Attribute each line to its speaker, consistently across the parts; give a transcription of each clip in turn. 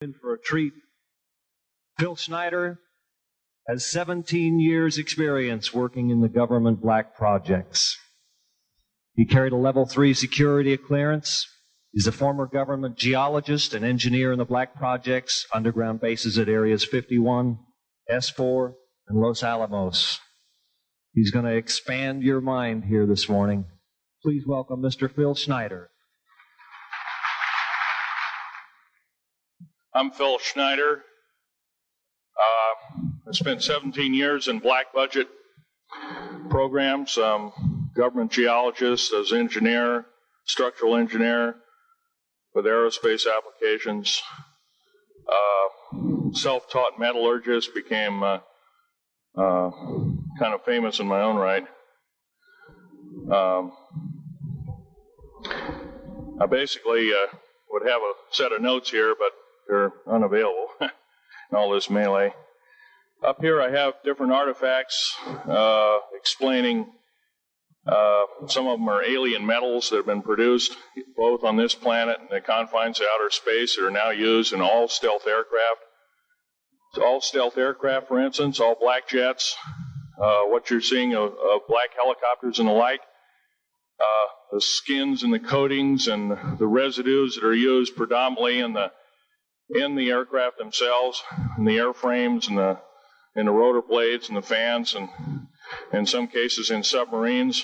Speaker 1: In for a treat. Phil Schneider has 17 years experience working in the government black projects. He carried a level 3 security clearance. He's a former government geologist and engineer in the black projects, underground bases at areas 51, S4, and Los Alamos. He's going to expand your mind here this morning. Please welcome Mr. Phil Schneider.
Speaker 2: I'm Phil Schneider. I spent 17 years in black budget programs. Government geologist, as engineer, structural engineer with aerospace applications. Self-taught metallurgist, became kind of famous in my own right. I basically would have a set of notes here, but they're unavailable in all this melee. Up here I have different artifacts explaining some of them are alien metals that have been produced both on this planet and the confines of outer space that are now used in all stealth aircraft. All stealth aircraft, for instance, all black jets, what you're seeing of black helicopters and the like, the skins and the coatings and the residues that are used predominantly in the aircraft themselves, in the airframes and the rotor blades and the fans, and in some cases in submarines,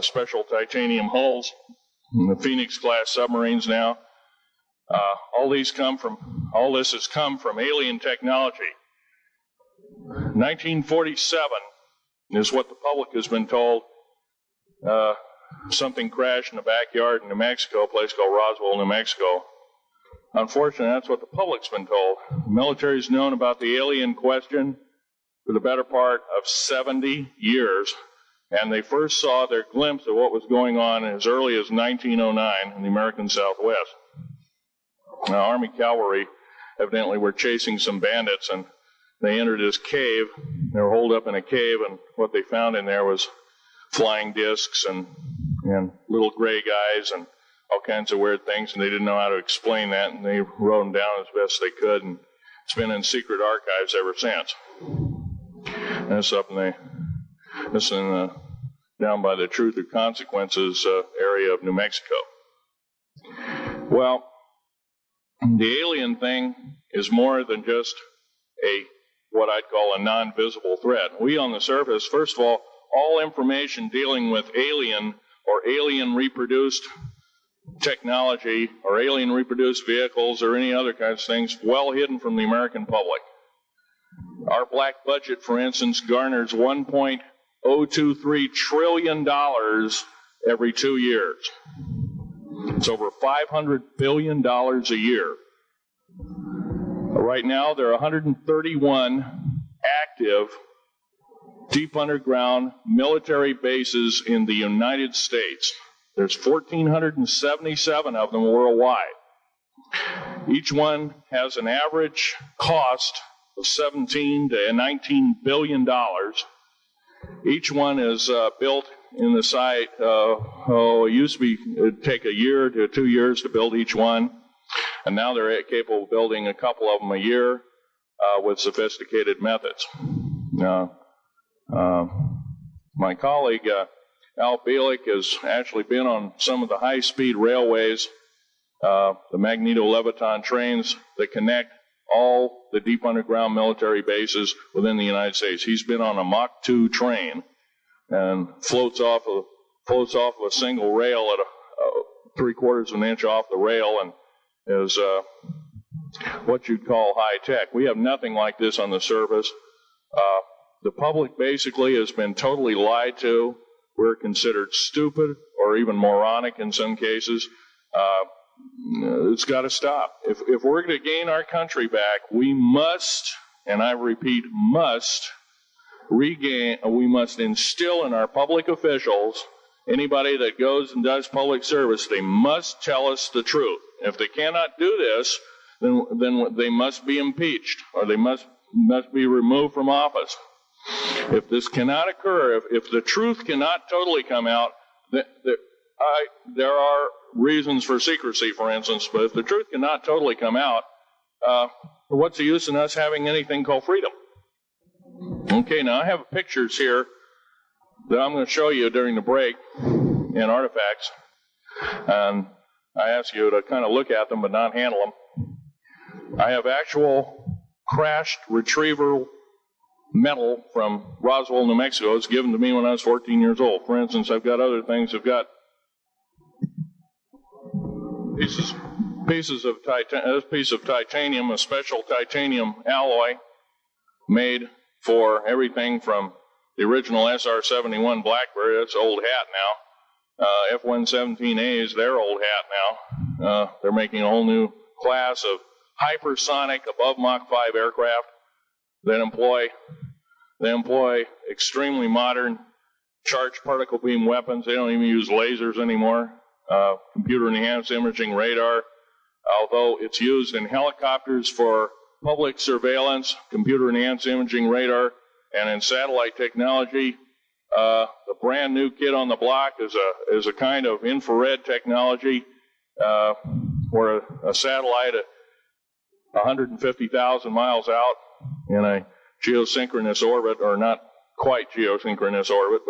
Speaker 2: special titanium hulls, in the Phoenix class submarines now. All this has come from alien technology. 1947 is what the public has been told. Something crashed in the backyard in New Mexico, a place called Roswell, New Mexico. Unfortunately, that's what the public's been told. The military's known about the alien question for the better part of 70 years, and they first saw their glimpse of what was going on as early as 1909 in the American Southwest. Now, Army cavalry evidently were chasing some bandits, and they entered this cave. They were holed up in a cave, and what they found in there was flying discs and little gray guys and all kinds of weird things, and they didn't know how to explain that, and they wrote them down as best they could, and it's been in secret archives ever since. And it's up down by the Truth or Consequences area of New Mexico. Well, the alien thing is more than just what I'd call a non-visible threat. We on the surface, first of all information dealing with alien or alien reproduced technology or alien reproduced vehicles or any other kinds of things well hidden from the American public. Our black budget, for instance, garners $1.023 trillion every 2 years. It's over $500 billion a year. Right now, there are 131 active deep underground military bases in the United States. There's 1,477 of them worldwide. Each one has an average cost of $17 to $19 billion. Each one is built in the site. It used to it'd take a year to 2 years to build each one, and now they're capable of building a couple of them a year with sophisticated methods. My colleague Al Bielek has actually been on some of the high-speed railways, the magneto-leviton trains that connect all the deep underground military bases within the United States. He's been on a Mach 2 train and floats off of a single rail at 3/4 of an inch off the rail, and is what you'd call high tech. We have nothing like this on the surface. The public basically has been totally lied to. We're considered stupid or even moronic in some cases. It's got to stop. If we're going to gain our country back, we must, and I repeat, we must instill in our public officials, anybody that goes and does public service, they must tell us the truth. If they cannot do this, then they must be impeached, or they must be removed from office. If this cannot occur, if the truth cannot totally come out, there are reasons for secrecy, for instance, but if the truth cannot totally come out, what's the use in us having anything called freedom? Okay, now I have pictures here that I'm going to show you during the break in artifacts, and I ask you to kind of look at them but not handle them. I have actual crashed retrieval metal from Roswell, New Mexico. It's given to me when I was 14 years old. For instance, I've got other things. I've got pieces of this piece of titanium, a special titanium alloy made for everything from the original SR-71 Blackberry. That's old hat now. F-117A is their old hat now. They're making a whole new class of hypersonic above Mach 5 aircraft that employ extremely modern charged particle beam weapons. They don't even use lasers anymore. Computer-enhanced imaging radar, although it's used in helicopters for public surveillance, computer-enhanced imaging radar, and in satellite technology. The brand new kid on the block is a kind of infrared technology where a satellite 150,000 miles out in a geosynchronous orbit, or not quite geosynchronous orbit,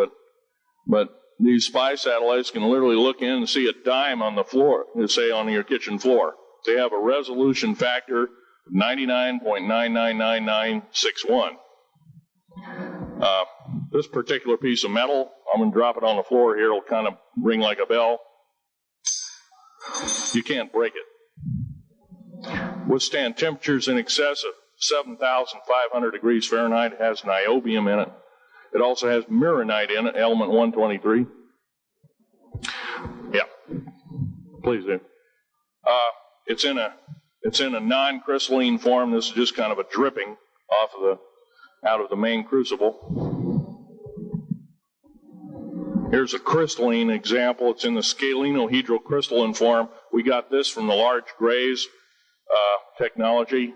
Speaker 2: but these spy satellites can literally look in and see a dime on the floor, say on your kitchen floor. They have a resolution factor of 99.999961. This particular piece of metal, I'm going to drop it on the floor here. It'll kind of ring like a bell. You can't break it. Withstand temperatures in excess of 7,500 degrees Fahrenheit. It has niobium in it. It also has mironite in it, element 123. Yeah, please do. It's in a non-crystalline form. This is just kind of a dripping out of the main crucible. Here's a crystalline example. It's in the scalenohedral crystalline form. We got this from the large grays technology.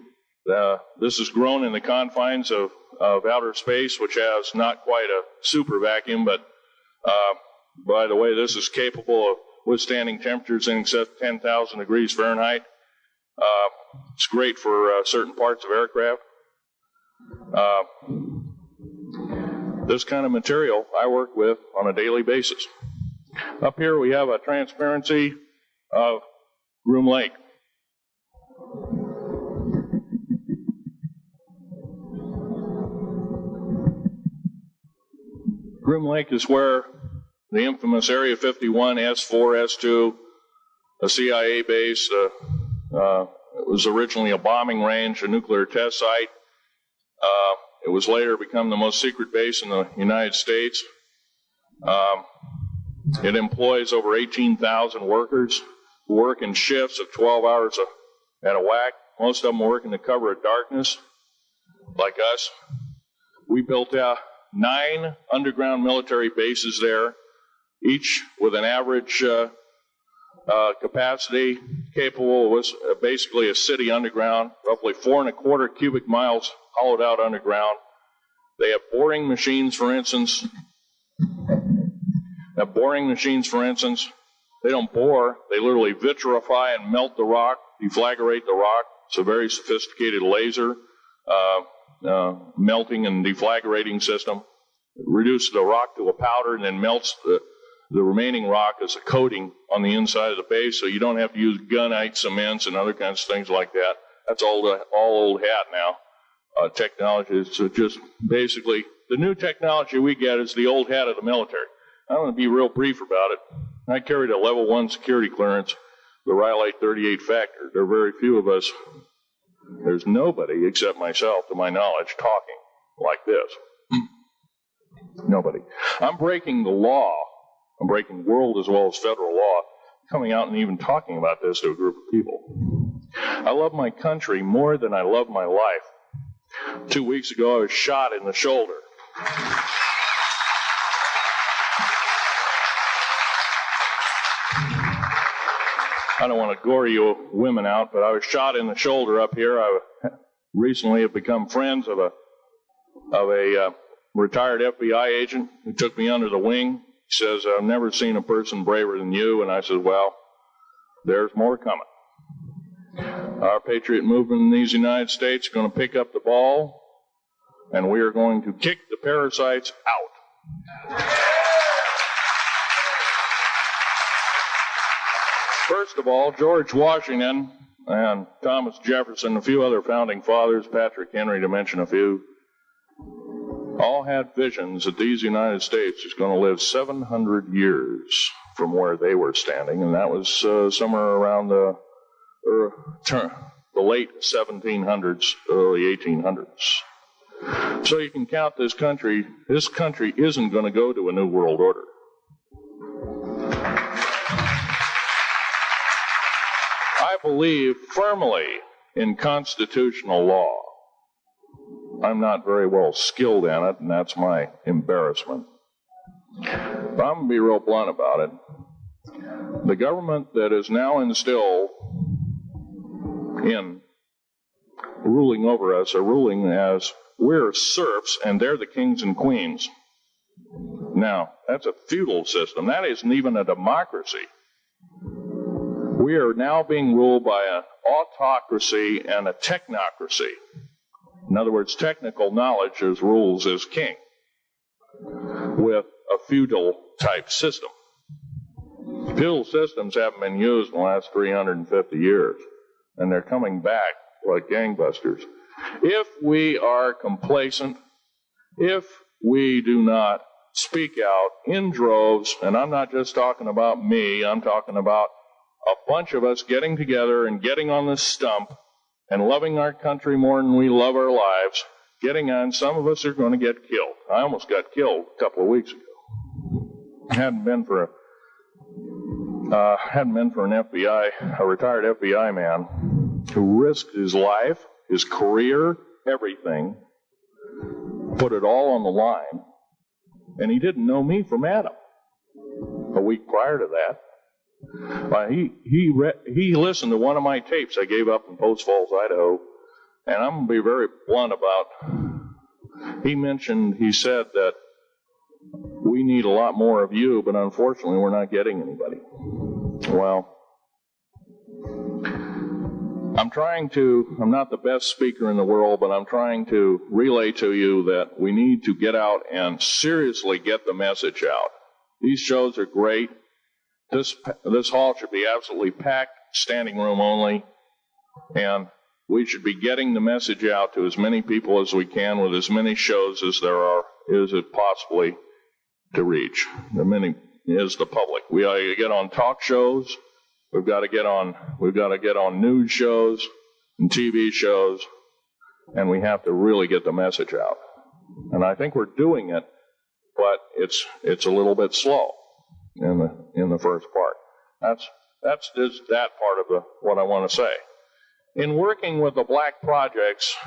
Speaker 2: This is grown in the confines of outer space, which has not quite a super vacuum, but by the way, this is capable of withstanding temperatures in excess of 10,000 degrees Fahrenheit. It's great for certain parts of aircraft. This kind of material I work with on a daily basis. Up here we have a transparency of Groom Lake. Groom Lake is where the infamous Area 51, S4, S2, a CIA base, it was originally a bombing range, a nuclear test site. It was later become the most secret base in the United States. It employs over 18,000 workers who work in shifts of 12 hours at a whack. Most of them work in the cover of darkness, like us. We built 9 underground military bases there, each with an average capacity capable of basically a city underground, roughly 4.25 cubic miles hollowed out underground. They have boring machines, for instance. They don't bore. They literally vitrify and melt the rock, deflagrate the rock. It's a very sophisticated laser melting and deflagrating system. It reduces the rock to a powder and then melts the remaining rock as a coating on the inside of the base, so you don't have to use gunite cements and other kinds of things like that. That's all old hat now. Technology is just basically the new technology we get is the old hat of the military. I'm going to be real brief about it. I carried a level 1 security clearance, the Rhyolite 38 factor. There are very few of us. There's nobody except myself, to my knowledge, talking like this. Nobody. I'm breaking the law. I'm breaking world as well as federal law, coming out and even talking about this to a group of people. I love my country more than I love my life. 2 weeks ago, I was shot in the shoulder. I don't want to gore you women out, but I was shot in the shoulder up here. I recently have become friends of a retired FBI agent who took me under the wing. He says, I've never seen a person braver than you. And I said, well, there's more coming. Our patriot movement in these United States is going to pick up the ball, and we are going to kick the parasites out. First of all, George Washington and Thomas Jefferson, a few other founding fathers, Patrick Henry to mention a few, all had visions that these United States is going to live 700 years from where they were standing, and that was somewhere around the late 1700s, early 1800s. So you can count this country. This country isn't going to go to a new world order. I believe firmly in constitutional law. I'm not very well skilled in it, and that's my embarrassment. But I'm going to be real blunt about it. The government that is now instilled in ruling over us are ruling as we're serfs and they're the kings and queens. Now, that's a feudal system. That isn't even a democracy. We are now being ruled by an autocracy and a technocracy. In other words, technical knowledge as rules as king, with a feudal-type system. Feudal systems haven't been used in the last 350 years, and they're coming back like gangbusters. If we are complacent, if we do not speak out in droves, and I'm not just talking about me, I'm talking about a bunch of us getting together and getting on this stump and loving our country more than we love our lives, getting on, some of us are going to get killed. I almost got killed a couple of weeks ago. Hadn't been for an a retired FBI man who risked his life, his career, everything, put it all on the line, and he didn't know me from Adam. A week prior to that, he listened to one of my tapes I gave up in Post Falls, Idaho, and I'm going to be very blunt about. He said that we need a lot more of you, but unfortunately we're not getting anybody. Well, I'm not the best speaker in the world, but I'm trying to relay to you that we need to get out and seriously get the message out. These shows are great. This hall should be absolutely packed, standing room only, and we should be getting the message out to as many people as we can with as many shows as there is it possibly to reach. The many is the public. We ought to get on talk shows. We've got to get on news shows and TV shows, and we have to really get the message out. And I think we're doing it, but it's a little bit slow in the first part. That's just that part of what I want to say. In working with the black projects,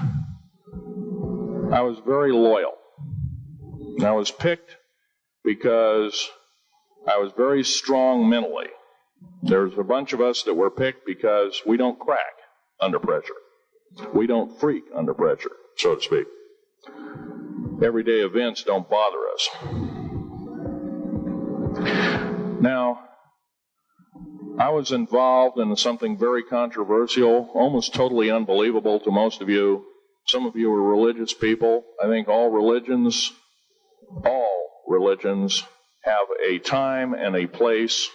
Speaker 2: I was very loyal. I was picked because I was very strong mentally. There's a bunch of us that were picked because we don't crack under pressure. We don't freak under pressure, so to speak. Everyday events don't bother us. Now, I was involved in something very controversial, almost totally unbelievable to most of you. Some of you are religious people. I think all religions have a time and a place,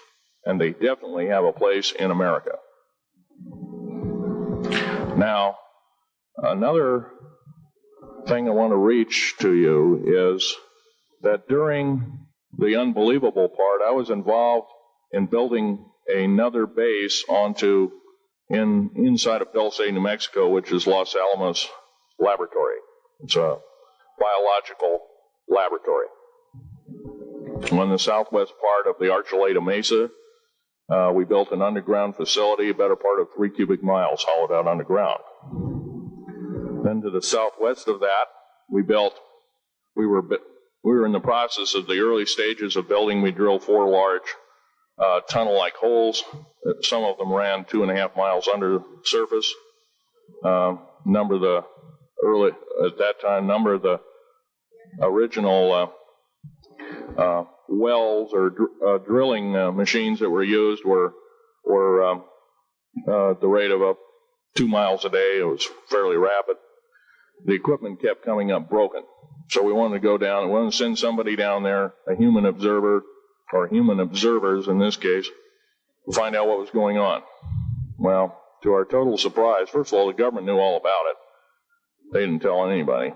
Speaker 2: and they definitely have a place in America. Now, another thing I want to reach to you is that during the unbelievable part, I was involved in building another base inside of Dulce, New Mexico, which is Los Alamos Laboratory. It's a biological laboratory. On the southwest part of the Archuleta Mesa, we built an underground facility, a better part of 3 cubic miles hollowed out underground. Then to the southwest of that, we were in the process of the early stages of building. We drilled 4 large tunnel-like holes. Some of them ran 2.5 miles under the surface. Number of the original wells or drilling machines that were used were the rate of 2 miles a day. It was fairly rapid. The equipment kept coming up broken. So we wanted to go down, we wanted to send somebody down there, a human observer, or human observers in this case, to find out what was going on. Well, to our total surprise, first of all, the government knew all about it. They didn't tell anybody.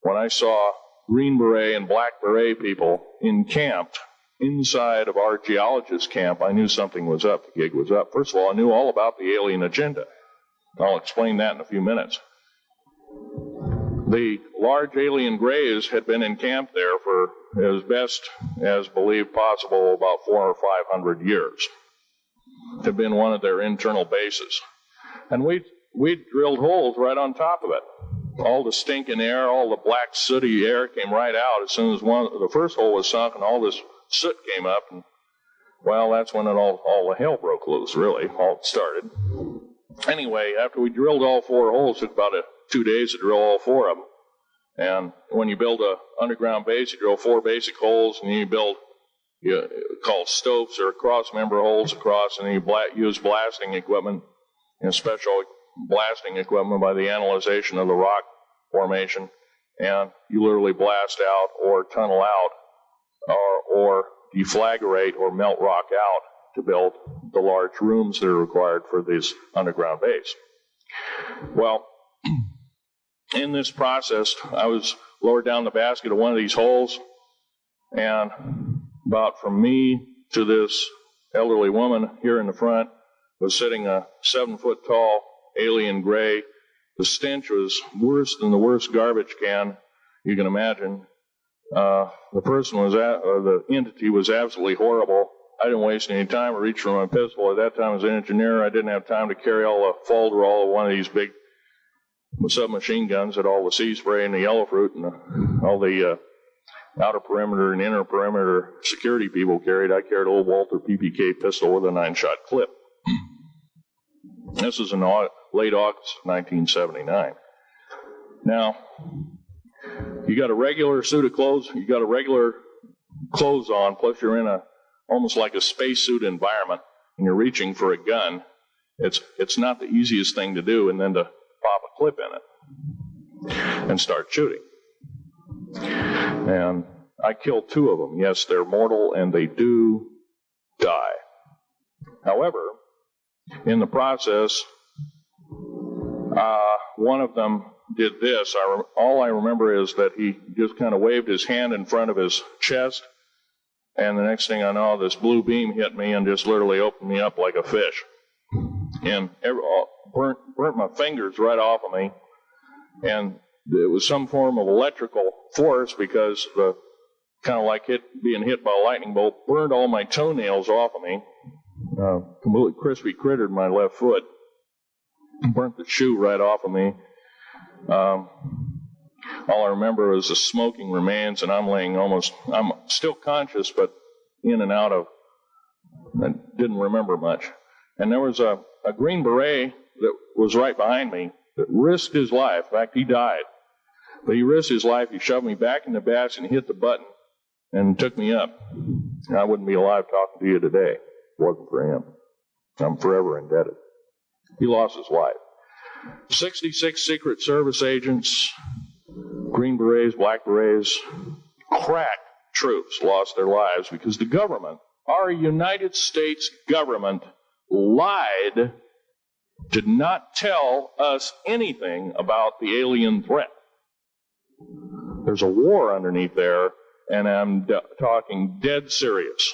Speaker 2: When I saw Green Beret and Black Beret people encamped inside of our geologist camp, I knew something was up. The gig was up. First of all, I knew all about the alien agenda. I'll explain that in a few minutes. The large alien grays had been encamped there for as best as believed possible about 400 or 500 years. It had been one of their internal bases. And we drilled holes right on top of it. All the stinking air, all the black sooty air came right out as soon as the first hole was sunk, and all this soot came up. And, well, that's when all the hell broke loose, really, all started. Anyway, after we drilled all 4 holes, it took about 2 days to drill all 4 of them. And when you build an underground base, you drill 4 basic holes, and then you build called stopes or cross-member holes across, and then you use blasting equipment and special blasting equipment by the analyzation of the rock formation, and you literally blast out or tunnel out or deflagrate or melt rock out to build the large rooms that are required for this underground base. Well, in this process, I was lowered down the basket of one of these holes, and about from me to this elderly woman here in the front was sitting a 7-foot-tall alien gray. The stench was worse than the worst garbage can you can imagine. The person the entity was absolutely horrible. I didn't waste any time. I reached for my pistol. At that time, as an engineer, I didn't have time to carry all the folderol of one of these big submachine guns that all the sea spray and the yellow fruit and all the outer perimeter and inner perimeter security people carried. I carried a little Walther PPK pistol with a 9-shot clip. This was in late August of 1979. Now, you got a regular suit of clothes, you got a regular clothes on, plus you're in almost like a spacesuit environment, and you're reaching for a gun. It's not the easiest thing to do, and then to pop a clip in it and start shooting. And I killed 2 of them. Yes, they're mortal, and they do die. However, in the process, one of them did this. All I remember is that he just kind of waved his hand in front of his chest, and the next thing I know, this blue beam hit me and just literally opened me up like a fish. And burnt my fingers right off of me. And it was some form of electrical force, because the kind of like being hit by a lightning bolt burned all my toenails off of me. Completely crispy crittered my left foot. Burnt the shoe right off of me. All I remember is the smoking remains, and I'm still conscious, but in and out of, I didn't remember much. And there was a Green Beret that was right behind me that risked his life. In fact, he died. But he risked his life. He shoved me back in the basket and hit the button and took me up. And I wouldn't be alive talking to you today if it wasn't for him. I'm forever indebted. He lost his life. 66 Secret Service agents, Green Berets, Black Berets, crack troops lost their lives because the government, our United States government, lied, did not tell us anything about the alien threat. There's a war underneath there, and I'm talking dead serious.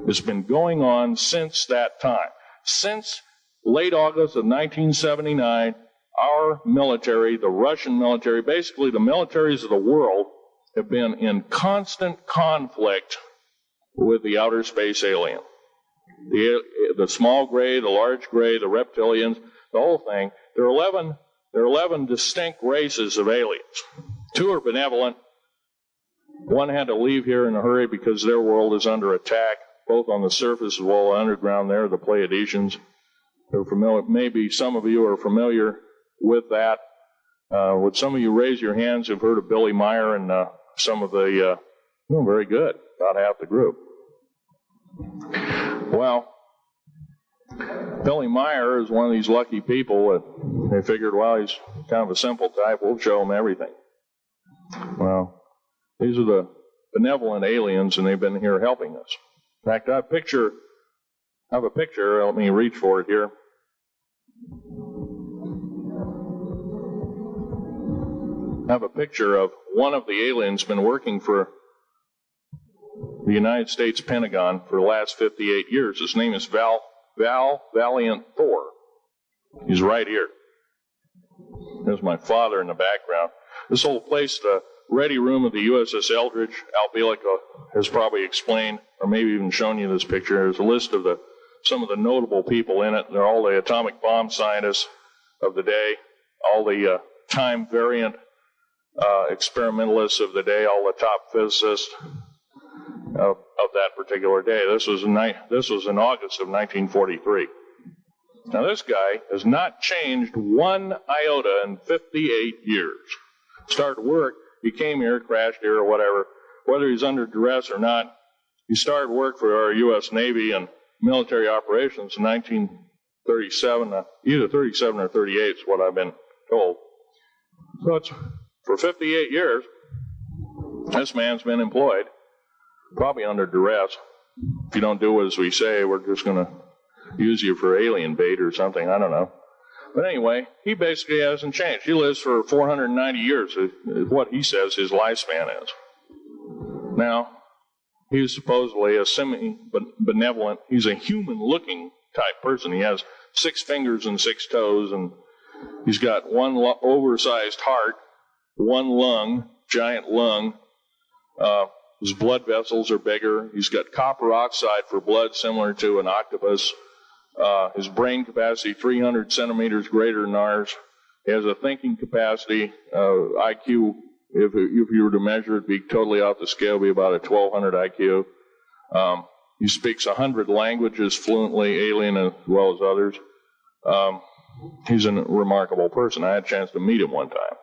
Speaker 2: It's been going on since that time. Since late August of 1979, our military, the Russian military, basically the militaries of the world, have been in constant conflict with the outer space alien. The small gray, the large gray, the reptilians, the whole thing. There are 11 distinct races of aliens. 2 are benevolent. 1 had to leave here in a hurry because their world is under attack, both on the surface as well as underground there, the Pleiadians. They're familiar. Maybe some of you are familiar with that. Would some of you raise your hands who've heard of Billy Meyer and some of the, very good, about half the group. Well, Billy Meyer is one of these lucky people that they figured, well, he's kind of a simple type, we'll show him everything. Well, these are the benevolent aliens, and they've been here helping us. In fact, I have a picture, let me reach for it here. I have a picture of one of the aliens been working for the United States Pentagon for the last 58 years. His name is Val Valiant Thor. He's right here. There's my father in the background. This whole place, the ready room of the USS Eldridge, Al Bielika has probably explained, or maybe even shown you this picture. There's a list of some of the notable people in it. They're all the atomic bomb scientists of the day, all the time variant experimentalists of the day, all the top physicists of that particular day. This was in August of 1943. Now, this guy has not changed one iota in 58 years. Started work, he came here, crashed here, or whatever. Whether he's under duress or not, he started work for our U.S. Navy and military operations in 1937, either 37 or 38 is what I've been told. So it's for 58 years, this man's been employed, probably under duress. If you don't do as we say, we're just going to use you for alien bait or something, I don't know. But anyway, he basically hasn't changed. He lives for 490 years, is what he says his lifespan is. Now, he's supposedly a semi-benevolent, he's a human-looking type person. He has 6 fingers and 6 toes, and he's got one oversized heart, one lung, giant lung. His blood vessels are bigger. He's got copper oxide for blood, similar to an octopus. His brain capacity, 300 centimeters greater than ours. He has a thinking capacity, IQ, if you were to measure it, it'd be totally off the scale, be about a 1200 IQ. He speaks 100 languages fluently, alien as well as others. He's a remarkable person. I had a chance to meet him one time.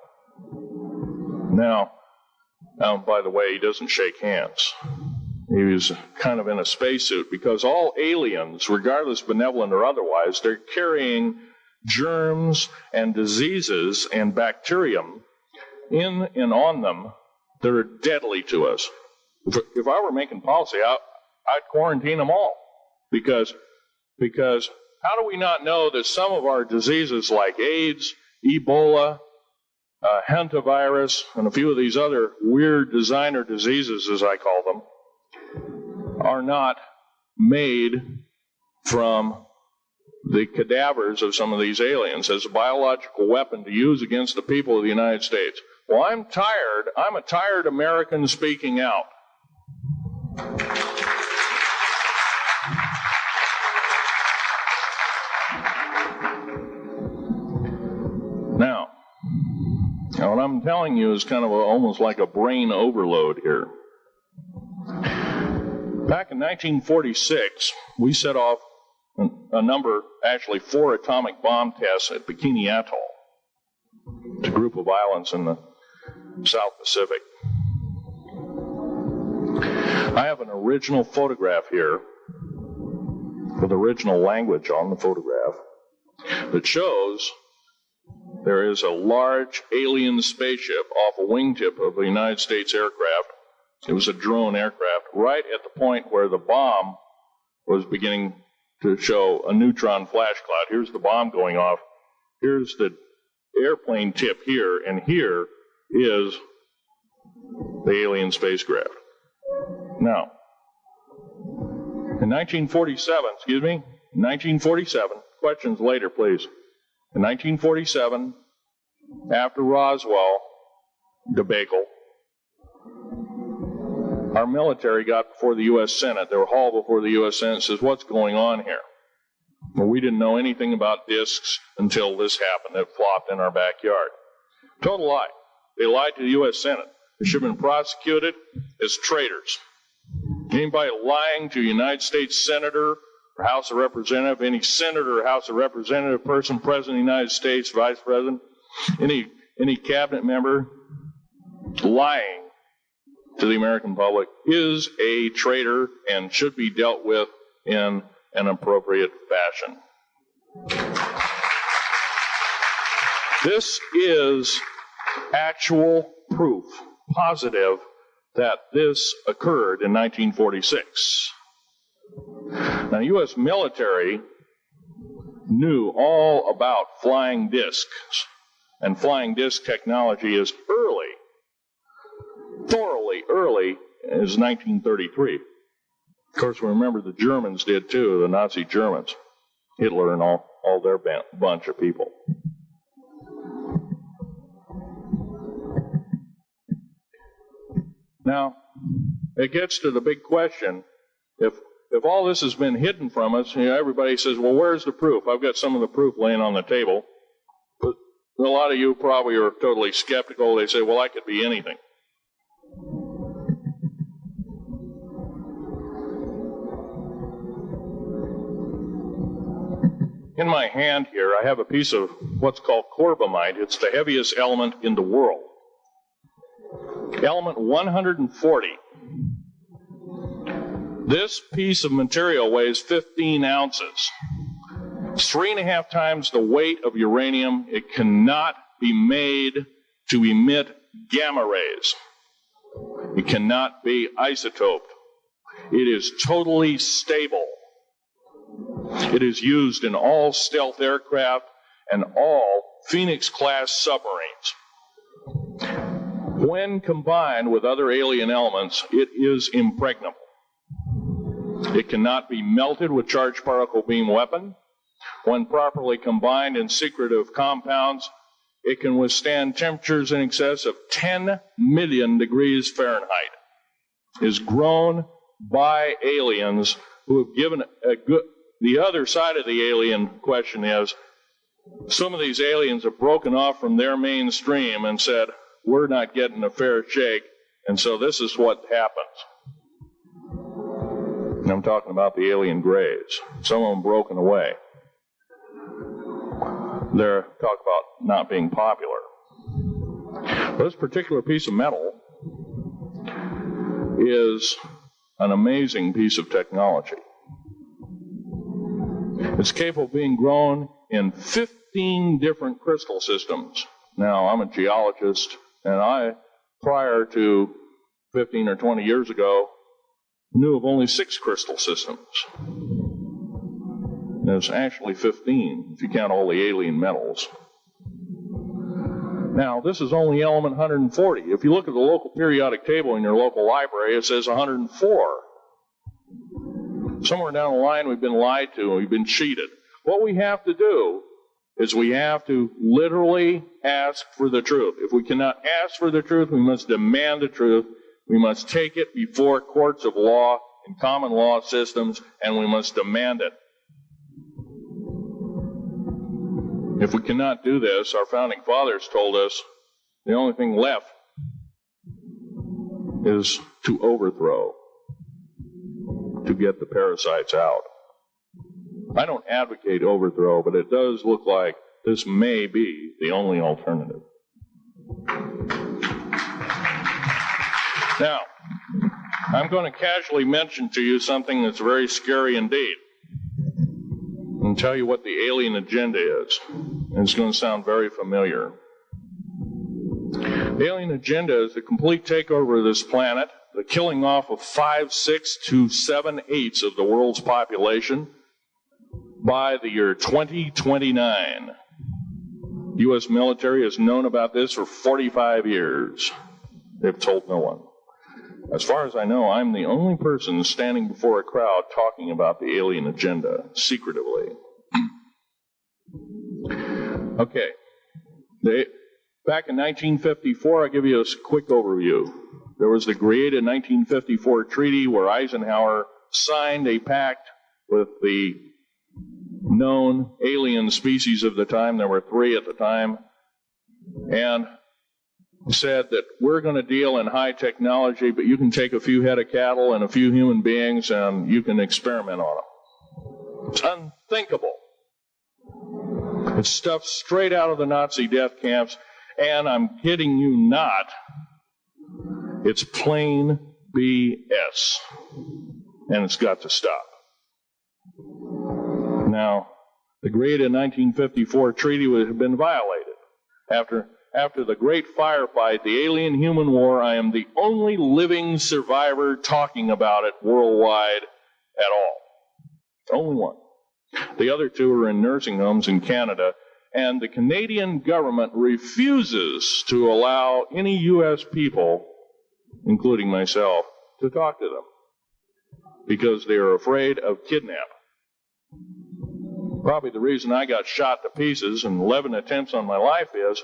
Speaker 2: Now, by the way, he doesn't shake hands. He was kind of in a spacesuit because all aliens, regardless benevolent or otherwise, they're carrying germs and diseases and bacterium in and on them that are deadly to us. If I were making policy, I'd quarantine them all. Because how do we not know that some of our diseases like AIDS, Ebola, hantavirus, and a few of these other weird designer diseases, as I call them, are not made from the cadavers of some of these aliens as a biological weapon to use against the people of the United States? Well, I'm tired. I'm a tired American speaking out. Now, what I'm telling you is kind of almost like a brain overload here. Back in 1946, we set off a number, actually 4 atomic bomb tests at Bikini Atoll. It's a group of islands in the South Pacific. I have an original photograph here with original language on the photograph that shows there is a large alien spaceship off a wingtip of a United States aircraft. It was a drone aircraft right at the point where the bomb was beginning to show a neutron flash cloud. Here's the bomb going off. Here's the airplane tip here, and here is the alien spacecraft. Now, in 1947, questions later, please. In 1947, after Roswell debacle, our military got before the U.S. Senate. They were hauled before the U.S. Senate and says, what's going on here? Well, we didn't know anything about discs until this happened. It flopped in our backyard. Total lie. They lied to the U.S. Senate. They should have been prosecuted as traitors. Anybody lying to a United States Senator or House of Representative, any Senator or House of Representative person, President of the United States, Vice President, any cabinet member lying to the American public is a traitor and should be dealt with in and appropriate fashion. This is actual proof, positive, that this occurred in 1946. Now, U.S. military knew all about flying discs, and flying disc technology is early, thoroughly early, as 1933. Of course, we remember the Germans did too, the Nazi Germans, Hitler and all their bunch of people. Now, it gets to the big question. If all this has been hidden from us, everybody says, well, where's the proof? I've got some of the proof laying on the table. But a lot of you probably are totally skeptical. They say, well, that could be anything. In my hand here, I have a piece of what's called corbamide. It's the heaviest element in the world. Element 140. This piece of material weighs 15 ounces. It's 3.5 times the weight of uranium. It cannot be made to emit gamma rays. It cannot be isotoped. It is totally stable. It is used in all stealth aircraft and all Phoenix-class submarines. When combined with other alien elements, it is impregnable. It cannot be melted with charged particle beam weapon. When properly combined in secretive compounds, it can withstand temperatures in excess of 10 million degrees Fahrenheit. It is grown by aliens who have given a good... The other side of the alien question is, some of these aliens have broken off from their mainstream and said, we're not getting a fair shake, and so this is what happens. And I'm talking about the alien grays. Some of them broken away. They're talk about not being popular. This particular piece of metal is an amazing piece of technology. It's capable of being grown in 15 different crystal systems. Now, I'm a geologist, and I, prior to 15 or 20 years ago, knew of only 6 crystal systems. There's actually 15, if you count all the alien metals. Now, this is only element 140. If you look at the local periodic table in your local library, it says 104. Somewhere down the line, we've been lied to and we've been cheated. What we have to do is we have to literally ask for the truth. If we cannot ask for the truth, we must demand the truth. We must take it before courts of law and common law systems, and we must demand it. If we cannot do this, our founding fathers told us the only thing left is to overthrow, to get the parasites out. I don't advocate overthrow, but it does look like this may be the only alternative. Now, I'm going to casually mention to you something that's very scary indeed, and tell you what the alien agenda is. And it's going to sound very familiar. The alien agenda is the complete takeover of this planet, the killing off of 5/6 to 7/8 of the world's population by the year 2029. U.S. military has known about this for 45 years. They've told no one. As far as I know, I'm the only person standing before a crowd talking about the alien agenda secretively. Okay. Back in 1954, I'll give you a quick overview. There was the created 1954 treaty where Eisenhower signed a pact with the known alien species of the time. There were 3 at the time. And said that we're going to deal in high technology, but you can take a few head of cattle and a few human beings and you can experiment on them. It's unthinkable. It's stuff straight out of the Nazi death camps, and I'm kidding you not. It's plain BS, and it's got to stop. Now, the agreed in 1954 treaty had been violated. After the great firefight, the alien-human war, I am the only living survivor talking about it worldwide at all. Only one. The other two are in nursing homes in Canada, and the Canadian government refuses to allow any U.S. people, including myself, to talk to them because they are afraid of kidnapping. Probably the reason I got shot to pieces and 11 attempts on my life is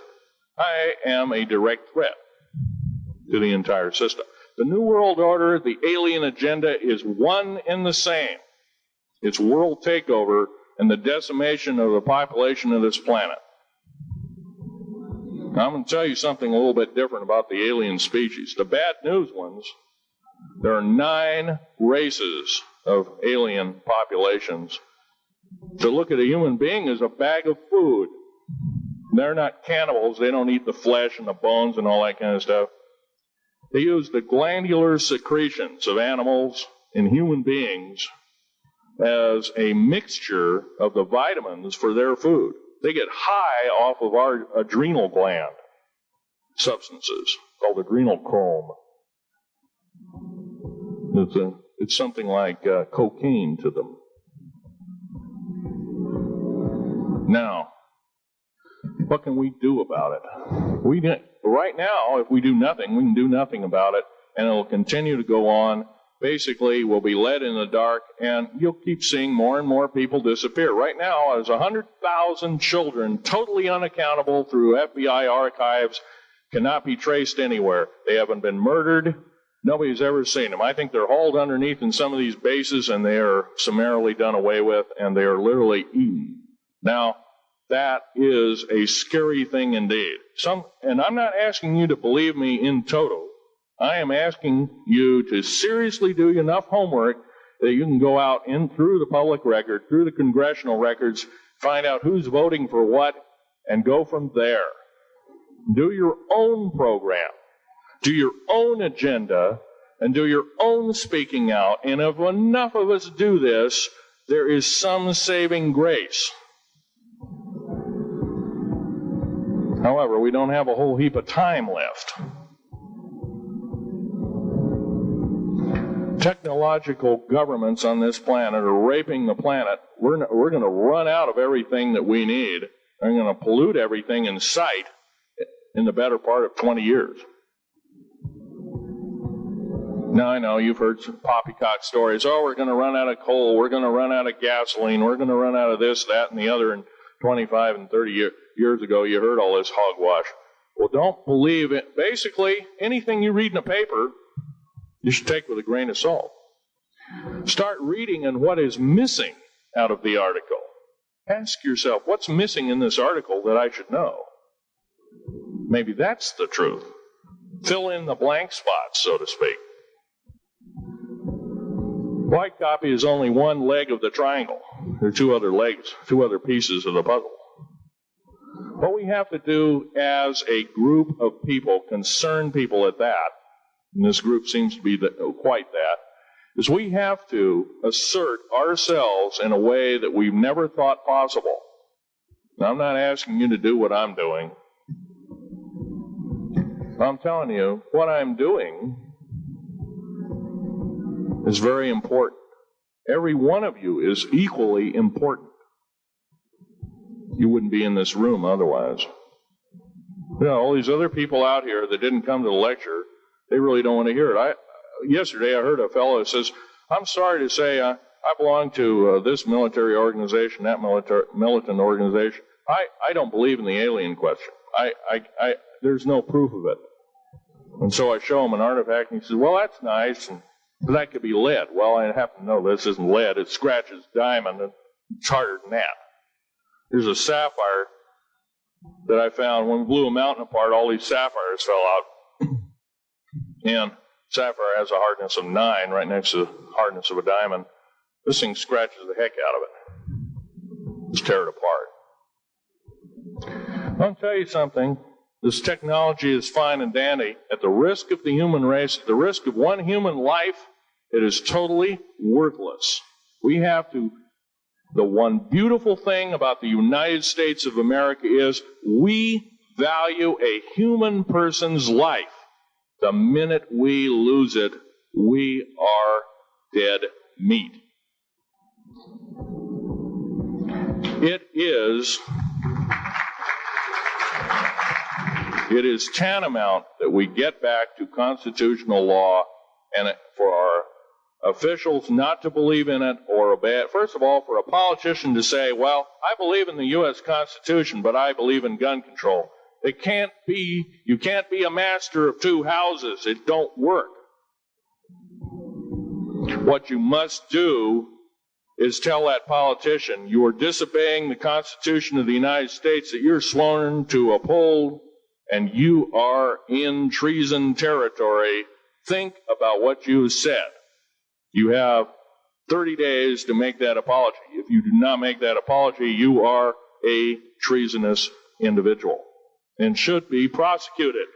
Speaker 2: I am a direct threat to the entire system. The New World Order, the alien agenda is one and the same. It's world takeover and the decimation of the population of this planet. Now, I'm going to tell you something a little bit different about the alien species. The bad news ones, there are 9 races of alien populations. To look at a human being as a bag of food. They're not cannibals. They don't eat the flesh and the bones and all that kind of stuff. They use the glandular secretions of animals and human beings as a mixture of the vitamins for their food. They get high off of our adrenal gland substances called adrenal chrome. It's something like cocaine to them. Now, what can we do about it? Right now, if we do nothing, we can do nothing about it, and it will continue to go on. Basically, we'll be led in the dark, and you'll keep seeing more and more people disappear. Right now, there's 100,000 children totally unaccountable through FBI archives, cannot be traced anywhere. They haven't been murdered. Nobody's ever seen them. I think they're hauled underneath in some of these bases, and they are summarily done away with, and they are literally eaten. Now, that is a scary thing indeed. And I'm not asking you to believe me in toto. I am asking you to seriously do enough homework that you can go out in through the public record, through the congressional records, find out who's voting for what, and go from there. Do your own program. Do your own agenda, and do your own speaking out. And if enough of us do this, there is some saving grace. However, we don't have a whole heap of time left. Technological governments on this planet are raping the planet. We're going to run out of everything that we need. They're going to pollute everything in sight in the better part of 20 years. Now, I know you've heard some poppycock stories. Oh, we're going to run out of coal. We're going to run out of gasoline. We're going to run out of this, that, and the other. And 25 and 30 years ago, you heard all this hogwash. Well, don't believe it. Basically, anything you read in a paper, you should take with a grain of salt. Start reading on what is missing out of the article. Ask yourself, what's missing in this article that I should know? Maybe that's the truth. Fill in the blank spots, so to speak. White copy is only one leg of the triangle. There are 2 other legs, 2 other pieces of the puzzle. What we have to do as a group of people, concerned people at that, and this group seems to be quite that, is we have to assert ourselves in a way that we've never thought possible. Now, I'm not asking you to do what I'm doing. I'm telling you, what I'm doing is very important. Every one of you is equally important. You wouldn't be in this room otherwise. You know, all these other people out here that didn't come to the lecture, they really don't want to hear it. Yesterday I heard a fellow who says, I'm sorry to say I belong to this military organization, that militant organization. I don't believe in the alien question. There's no proof of it. And so I show him an artifact, and he says, well, that's nice, and that could be lead. Well, I happen to know this isn't lead. It scratches diamond, and it's harder than that. There's a sapphire that I found. When we blew a mountain apart, all these sapphires fell out. And sapphire has a hardness of 9 right next to the hardness of a diamond. This thing scratches the heck out of it. Just tear it apart. I'll tell you something. This technology is fine and dandy. At the risk of the human race, at the risk of one human life, it is totally worthless. We have to The one beautiful thing about the United States of America is we value a human person's life. The minute we lose it, we are dead meat. It is tantamount that we get back to constitutional law and for our officials not to believe in it or obey it. First of all, for a politician to say, well, I believe in the U.S. Constitution, but I believe in gun control. You can't be a master of two houses. It don't work. What you must do is tell that politician you are disobeying the Constitution of the United States that you're sworn to uphold, and you are in treason territory. Think about what you said. You have 30 days to make that apology. If you do not make that apology, you are a treasonous individual and should be prosecuted.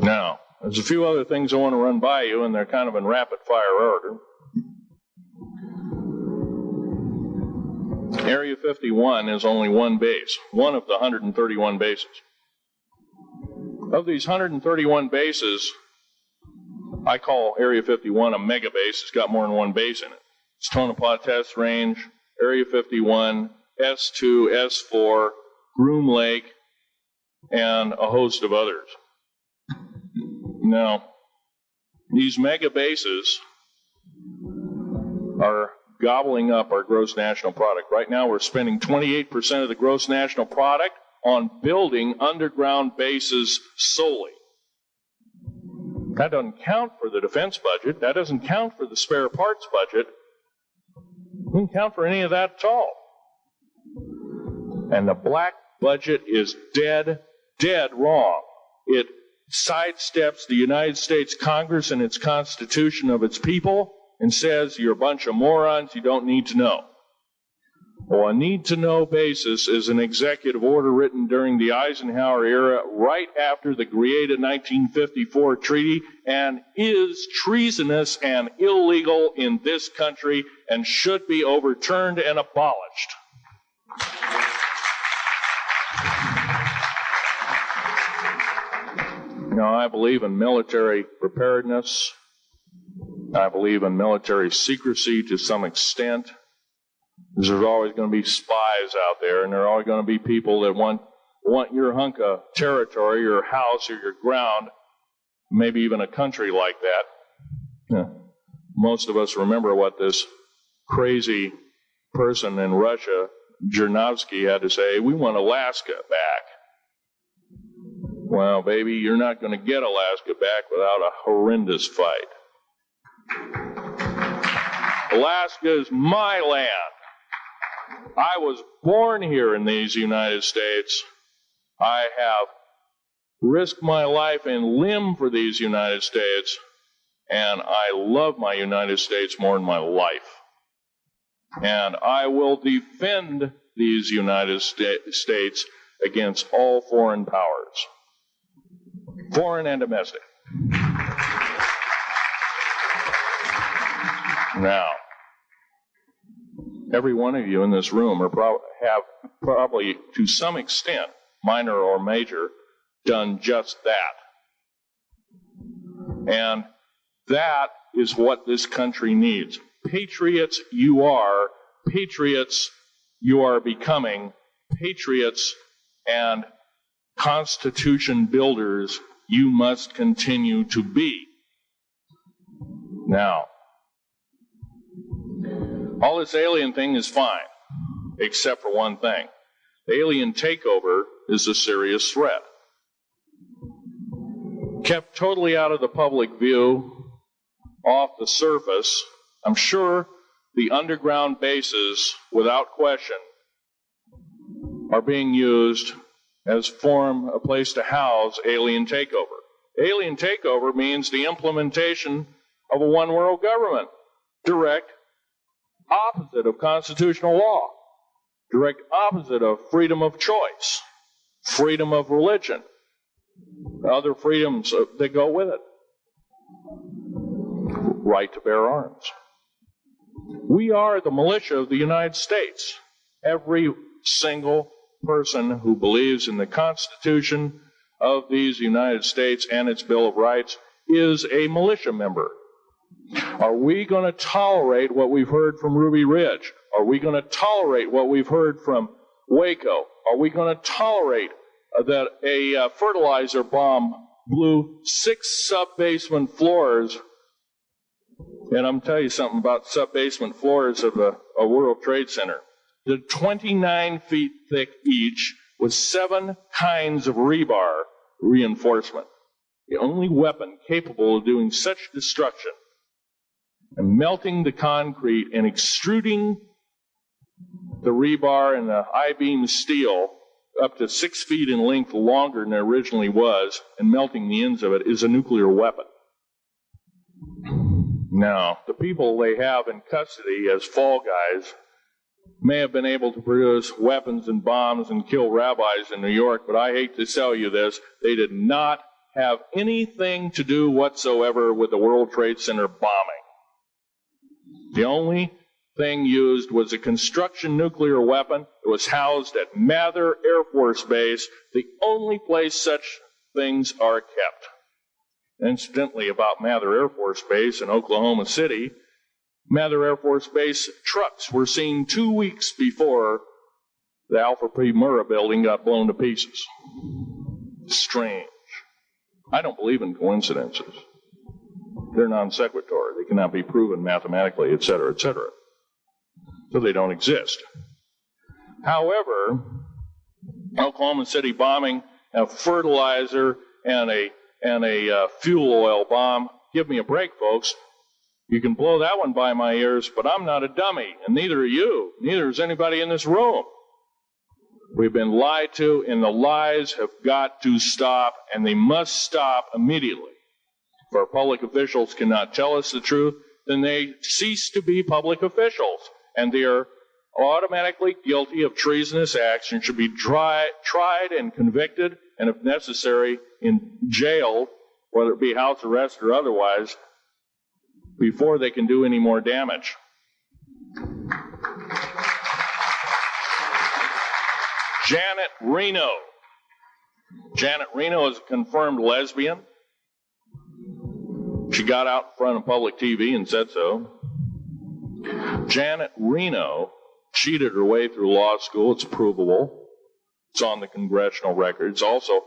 Speaker 2: Now, there's a few other things I want to run by you, and they're kind of in rapid-fire order. Area 51 is only one base, one of the 131 bases. Of these 131 bases, I call Area 51 a mega base. It's got more than one base in it. It's Tonopah Test Range, Area 51, S2, S4, Groom Lake, and a host of others. Now, these mega bases are gobbling up our gross national product. Right now, we're spending 28% of the gross national product on building underground bases solely. That doesn't count for the defense budget. That doesn't count for the spare parts budget. It doesn't count for any of that at all. And the black budget is dead wrong. It sidesteps the United States Congress and its Constitution of its people and says you're a bunch of morons, you don't need to know. Well, a need-to-know basis is an executive order written during the Eisenhower era right after the created 1954 treaty and is treasonous and illegal in this country and should be overturned and abolished. Now, I believe in military preparedness. I believe in military secrecy to some extent. There's always going to be spies out there, and there are always going to be people that want your hunk of territory, your house, or your ground, maybe even a country like that. Yeah. Most of us remember what this crazy person in Russia, Zhirinovsky, had to say. We want Alaska back. Well, baby, you're not going to get Alaska back without a horrendous fight. Alaska is my land. I was born here in these United States. I have risked my life and limb for these United States, and I love my United States more than my life. And I will defend these United States against all foreign powers, foreign and domestic. Now, every one of you in this room have probably, to some extent, minor or major, done just that. And that is what this country needs. Patriots you are. Patriots you are becoming. Patriots and Constitution builders you must continue to be. Now, all this alien thing is fine, except for one thing. The alien takeover is a serious threat. Kept totally out of the public view, off the surface, I'm sure the underground bases, without question, are being used as a place to house alien takeover. Alien takeover means the implementation of a one-world government. Direct opposite of constitutional law. Direct opposite of freedom of choice, freedom of religion, other freedoms that go with it. right to bear arms. We are the militia of the United States. Every single person who believes in the Constitution of these United States and its Bill of Rights is a militia member. Are we going to tolerate what we've heard from Ruby Ridge? Are we going to tolerate what we've heard from Waco? Are we going to tolerate that a fertilizer bomb blew 6 sub-basement floors? And I'm telling you something about sub-basement floors of a World Trade Center. They're 29 feet thick each with 7 kinds of rebar reinforcement. The only weapon capable of doing such destruction and melting the concrete and extruding the rebar and the I-beam steel up to 6 feet in length longer than it originally was and melting the ends of it is a nuclear weapon. Now, the people they have in custody as fall guys may have been able to produce weapons and bombs and kill rabbis in New York, but I hate to tell you this, they did not have anything to do whatsoever with the World Trade Center bombing. The only thing used was a construction nuclear weapon. It was housed at Mather Air Force Base, the only place such things are kept. Incidentally, about Mather Air Force Base in Oklahoma City, Mather Air Force Base trucks were seen 2 weeks before the Alfred P. Murrah building got blown to pieces. Strange. I don't believe in coincidences. They're non sequitur. They cannot be proven mathematically, etc., etc. So they don't exist. However, Oklahoma City bombing, a fertilizer, and a fuel oil bomb. Give me a break, folks. You can blow that one by my ears, but I'm not a dummy, and neither are you. Neither is anybody in this room. We've been lied to, and the lies have got to stop, and they must stop immediately. If our public officials cannot tell us the truth, then they cease to be public officials, and they are automatically guilty of treasonous acts and should be tried and convicted, and if necessary, in jail, whether it be house arrest or otherwise, before they can do any more damage. Janet Reno. Janet Reno is a confirmed lesbian. She got out in front of public TV and said so. Janet Reno cheated her way through law school. It's provable. It's on the congressional record. It's also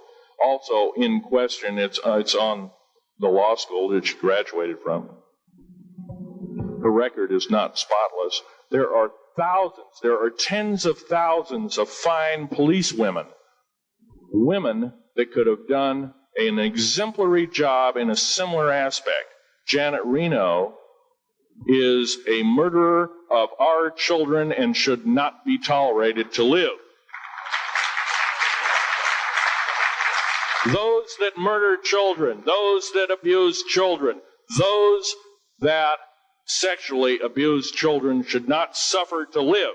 Speaker 2: in question. It's on the law school that she graduated from. Her record is not spotless. There are thousands, there are tens of thousands of fine police women that could have done an exemplary job in a similar aspect. Janet Reno is a murderer of our children and should not be tolerated to live. Those that murder children, those that abuse children, those that sexually abused children should not suffer to live.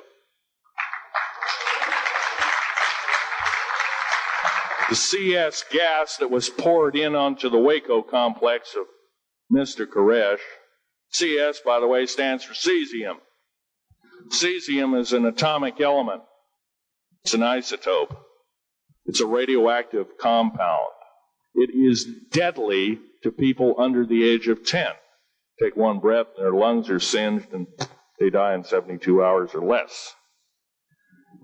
Speaker 2: The CS gas that was poured in onto the Waco complex of Mr. Koresh, CS, by the way, stands for cesium. Cesium is an atomic element. It's an isotope. It's a radioactive compound. It is deadly to people under the age of 10. Take one breath, and their lungs are singed, and they die in 72 hours or less.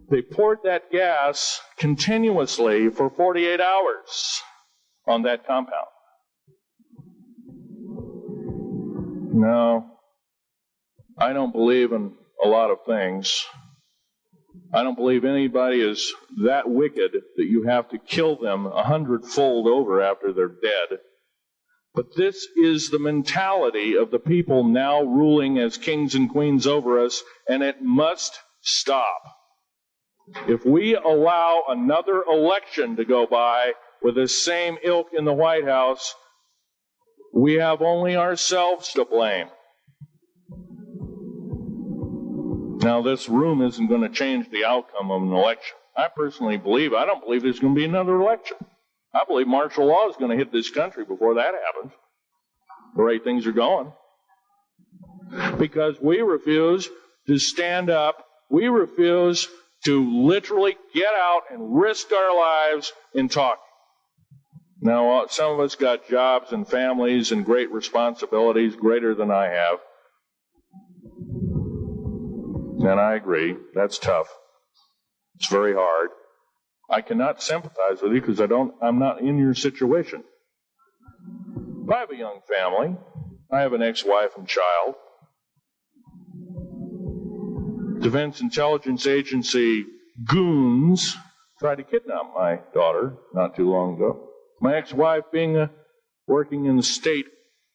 Speaker 2: They poured that gas continuously for 48 hours on that compound. No, I don't believe in a lot of things. I don't believe anybody is that wicked that you have to kill them 100-fold over after they're dead. But this is the mentality of the people now ruling as kings and queens over us, and it must stop. If we allow another election to go by with the same ilk in the White House, we have only ourselves to blame. Now, this room isn't going to change the outcome of an election. I personally believe, I don't believe there's going to be another election. I believe martial law is going to hit this country before that happens. the way things are going. Because we refuse to stand up. We refuse to literally get out and risk our lives in talking. Now, some of us got jobs and families and great responsibilities, greater than I have. And I agree, that's tough. It's very hard. I cannot sympathize with you because I'm not in your situation. But I have a young family. I have an ex-wife and child. Defense Intelligence Agency goons tried to kidnap my daughter not too long ago. My ex-wife, working in the state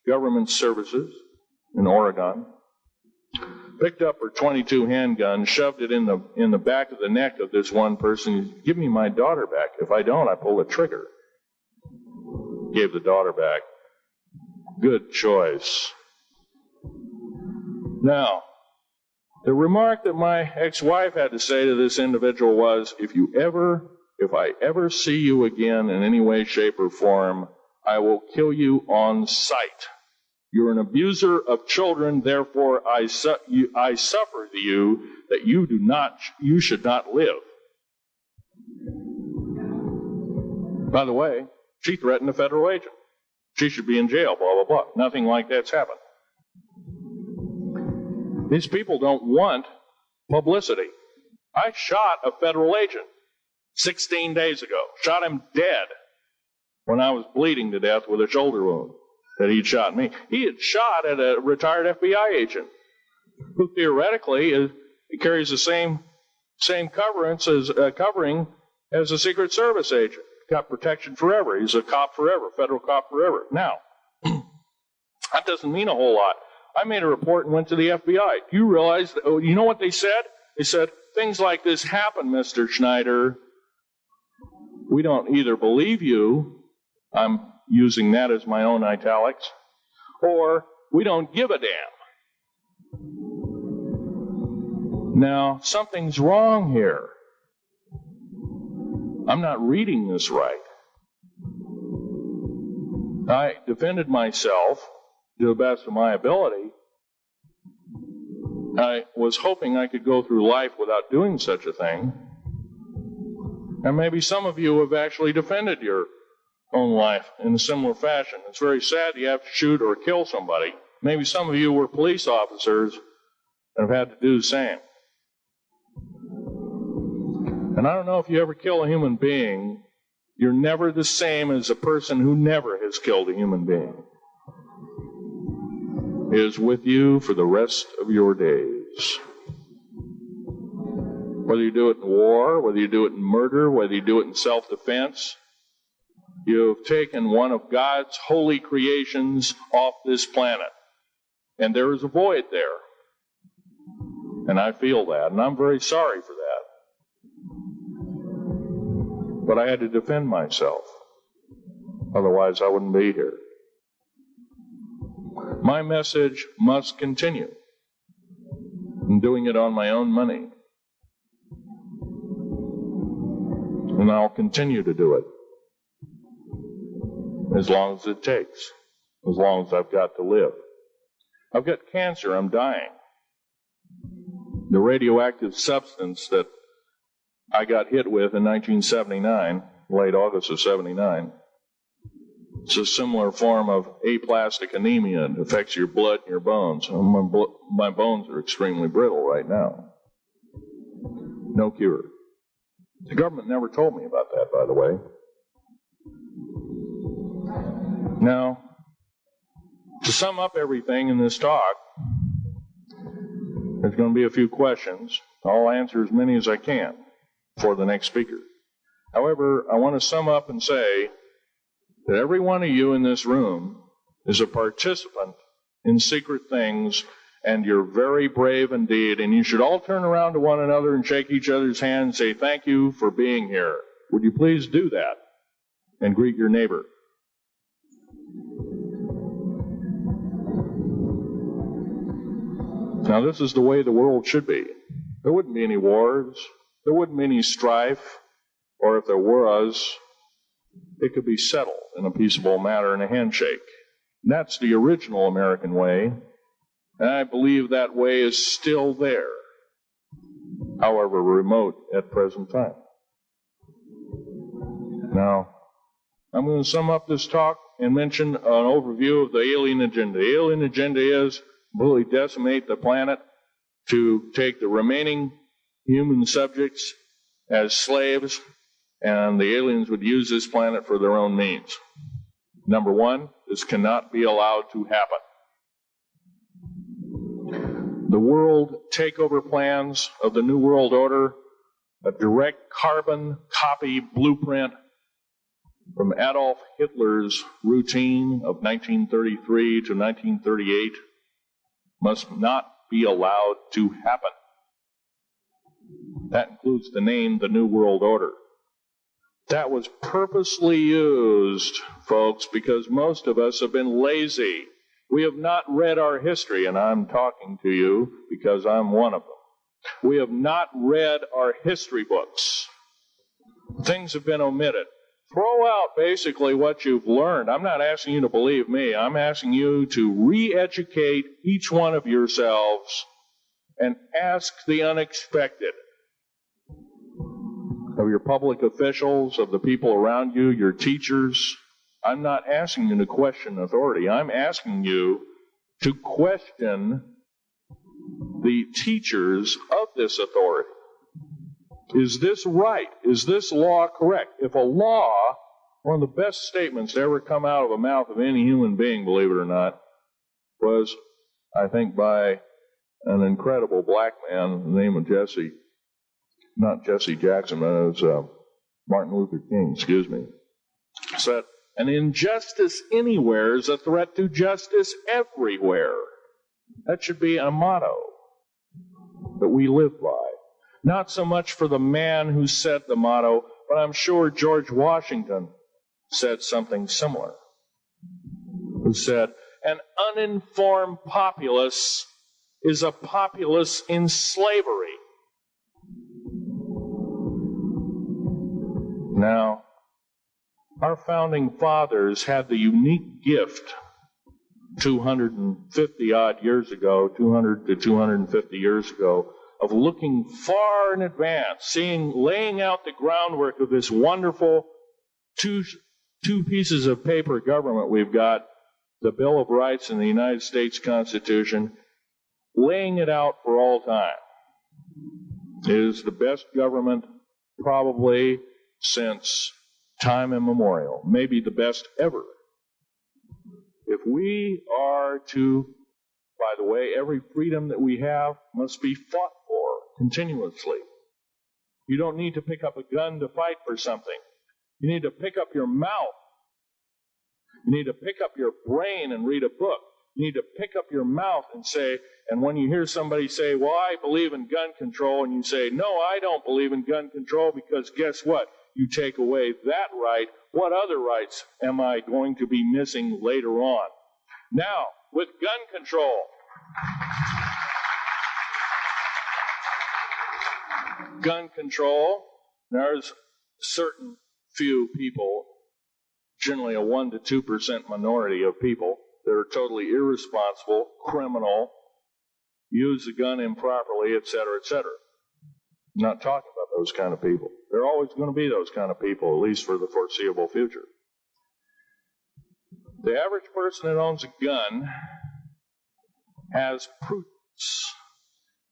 Speaker 2: government services in Oregon, picked up her .22 handgun, shoved it in the back of the neck of this one person. Give me my daughter back. If I don't, I pull the trigger. Gave the daughter back. Good choice. Now, the remark that my ex-wife had to say to this individual was, if I ever see you again in any way, shape, or form, I will kill you on sight. You're an abuser of children, therefore I suffer to you that you should not live. By the way, she threatened a federal agent. She should be in jail, blah, blah, blah. Nothing like that's happened. These people don't want publicity. I shot a federal agent 16 days ago. Shot him dead when I was bleeding to death with a shoulder wound that he'd shot me. He had shot at a retired FBI agent who theoretically carries the same covering as a Secret Service agent. Got protection forever. He's a cop forever, federal cop forever. Now, that doesn't mean a whole lot. I made a report and went to the FBI. Do you realize, you know what they said? They said, things like this happen, Mr. Schneider. We don't either believe you, I'm using that as my own italics, or we don't give a damn. Now, something's wrong here. I'm not reading this right. I defended myself to the best of my ability. I was hoping I could go through life without doing such a thing. And maybe some of you have actually defended your own life in a similar fashion. It's very sad you have to shoot or kill somebody. Maybe some of you were police officers and have had to do the same. And I don't know if you ever kill a human being, you're never the same as a person who never has killed a human being. It is with you for the rest of your days. Whether you do it in war, whether you do it in murder, whether you do it in self-defense, you've taken one of God's holy creations off this planet. And there is a void there. And I feel that, and I'm very sorry for that. But I had to defend myself. Otherwise, I wouldn't be here. My message must continue. I'm doing it on my own money. And I'll continue to do it. As long as it takes. As long as I've got to live. I've got cancer. I'm dying. The radioactive substance that I got hit with in 1979, late August of 79, it's a similar form of aplastic anemia. It affects your blood and your bones. My bones are extremely brittle right now. No cure. The government never told me about that, by the way. Now, to sum up everything in this talk, there's going to be a few questions. I'll answer as many as I can for the next speaker. However, I want to sum up and say that every one of you in this room is a participant in secret things, and you're very brave indeed, and you should all turn around to one another and shake each other's hand and say, thank you for being here. Would you please do that and greet your neighbor? Now, this is the way the world should be. There wouldn't be any wars. There wouldn't be any strife. Or if there was, it could be settled in a peaceable manner in a handshake. That's the original American way, and I believe that way is still there, however remote at present time. Now, I'm going to sum up this talk and mention an overview of the alien agenda. The alien agenda is completely decimate the planet, to take the remaining human subjects as slaves, and the aliens would use this planet for their own means. Number one, this cannot be allowed to happen. The world takeover plans of the New World Order, a direct carbon copy blueprint from Adolf Hitler's routine of 1933 to 1938, must not be allowed to happen. That includes the name, the New World Order. That was purposely used, folks, because most of us have been lazy. We have not read our history, and I'm talking to you because I'm one of them. We have not read our history books. Things have been omitted. Throw out basically what you've learned. I'm not asking you to believe me. I'm asking you to re-educate each one of yourselves and ask the unexpected of your public officials, of the people around you, your teachers. I'm not asking you to question authority. I'm asking you to question the teachers of this authority. Is this right? Is this law correct? If a law, one of the best statements to ever come out of the mouth of any human being, believe it or not, was, I think, by an incredible black man, the name of Jesse, not Jesse Jackson, but it was Martin Luther King, said, an injustice anywhere is a threat to justice everywhere. That should be a motto that we live by. Not so much for the man who said the motto, but I'm sure George Washington said something similar. Who said, an uninformed populace is a populace in slavery. Now, our founding fathers had the unique gift 250 odd years ago, 200 to 250 years ago, of looking far in advance, laying out the groundwork of this wonderful two pieces of paper government we've got, the Bill of Rights and the United States Constitution, laying it out for all time. It is the best government probably since time immemorial, maybe the best ever. If we are to, by the way, every freedom that we have must be fought for continuously. You don't need to pick up a gun to fight for something. You need to pick up your mouth. You need to pick up your brain and read a book. You need to pick up your mouth and say, and when you hear somebody say, well, I believe in gun control, and you say, no, I don't believe in gun control, because guess what? You take away that right. What other rights am I going to be missing later on? Now, with gun control, there's certain few people, generally a 1% to 2% minority of people, that are totally irresponsible, criminal, use the gun improperly, etc., etc. I'm not talking about those kind of people. There are always going to be those kind of people, at least for the foreseeable future. The average person that owns a gun has prudence,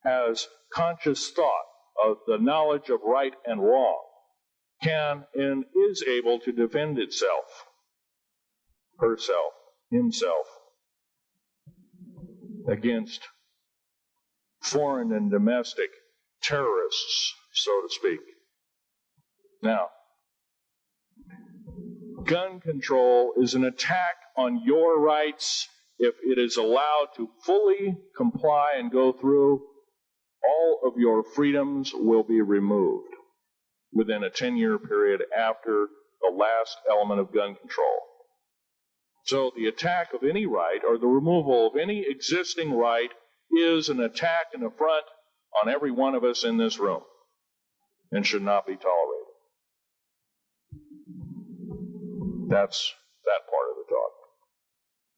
Speaker 2: has conscious thought of the knowledge of right and wrong, can and is able to defend itself, herself, himself, against foreign and domestic terrorists, so to speak. Now, gun control is an attack on your rights. If it is allowed to fully comply and go through, all of your freedoms will be removed within a 10-year period after the last element of gun control. So the attack of any right, or the removal of any existing right, is an attack and affront on every one of us in this room, and should not be tolerated. That's that part of the talk.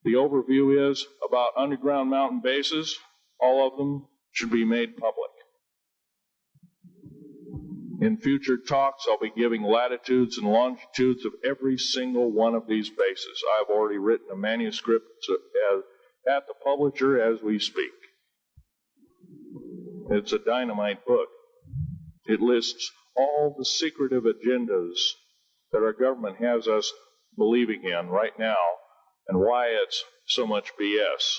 Speaker 2: The overview is about underground mountain bases. All of them should be made public. In future talks, I'll be giving latitudes and longitudes of every single one of these bases. I've already written a manuscript at the publisher as we speak. It's a dynamite book. It lists all the secretive agendas that our government has us believing in right now and why it's so much BS.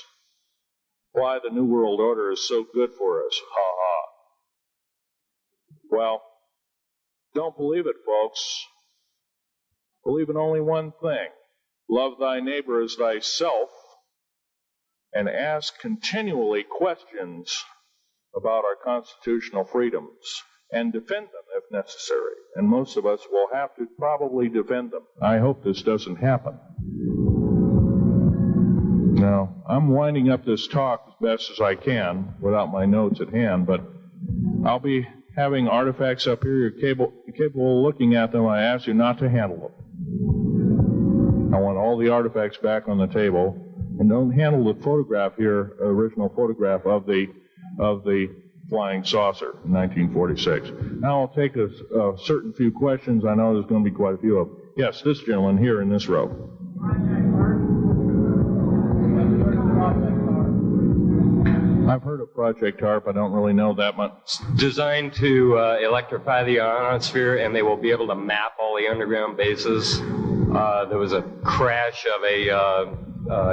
Speaker 2: Why the New World Order is so good for us. Ha ha. Well, don't believe it, folks. Believe in only one thing. Love thy neighbor as thyself, and ask continually questions about our constitutional freedoms, and defend them if necessary. And most of us will have to probably defend them. I hope this doesn't happen. Now, I'm winding up this talk as best as I can without my notes at hand, but I'll be having artifacts up here. You're capable of looking at them. I ask you not to handle them. I want all the artifacts back on the table. And don't handle the photograph here, original photograph of the flying saucer in 1946. Now I'll take a certain few questions. I know there's going to be quite a few of them. Yes, this gentleman here in this row. I've heard of Project HARP. I don't really know that much.
Speaker 3: It's designed to electrify the ionosphere, and they will be able to map all the underground bases. There was a crash of a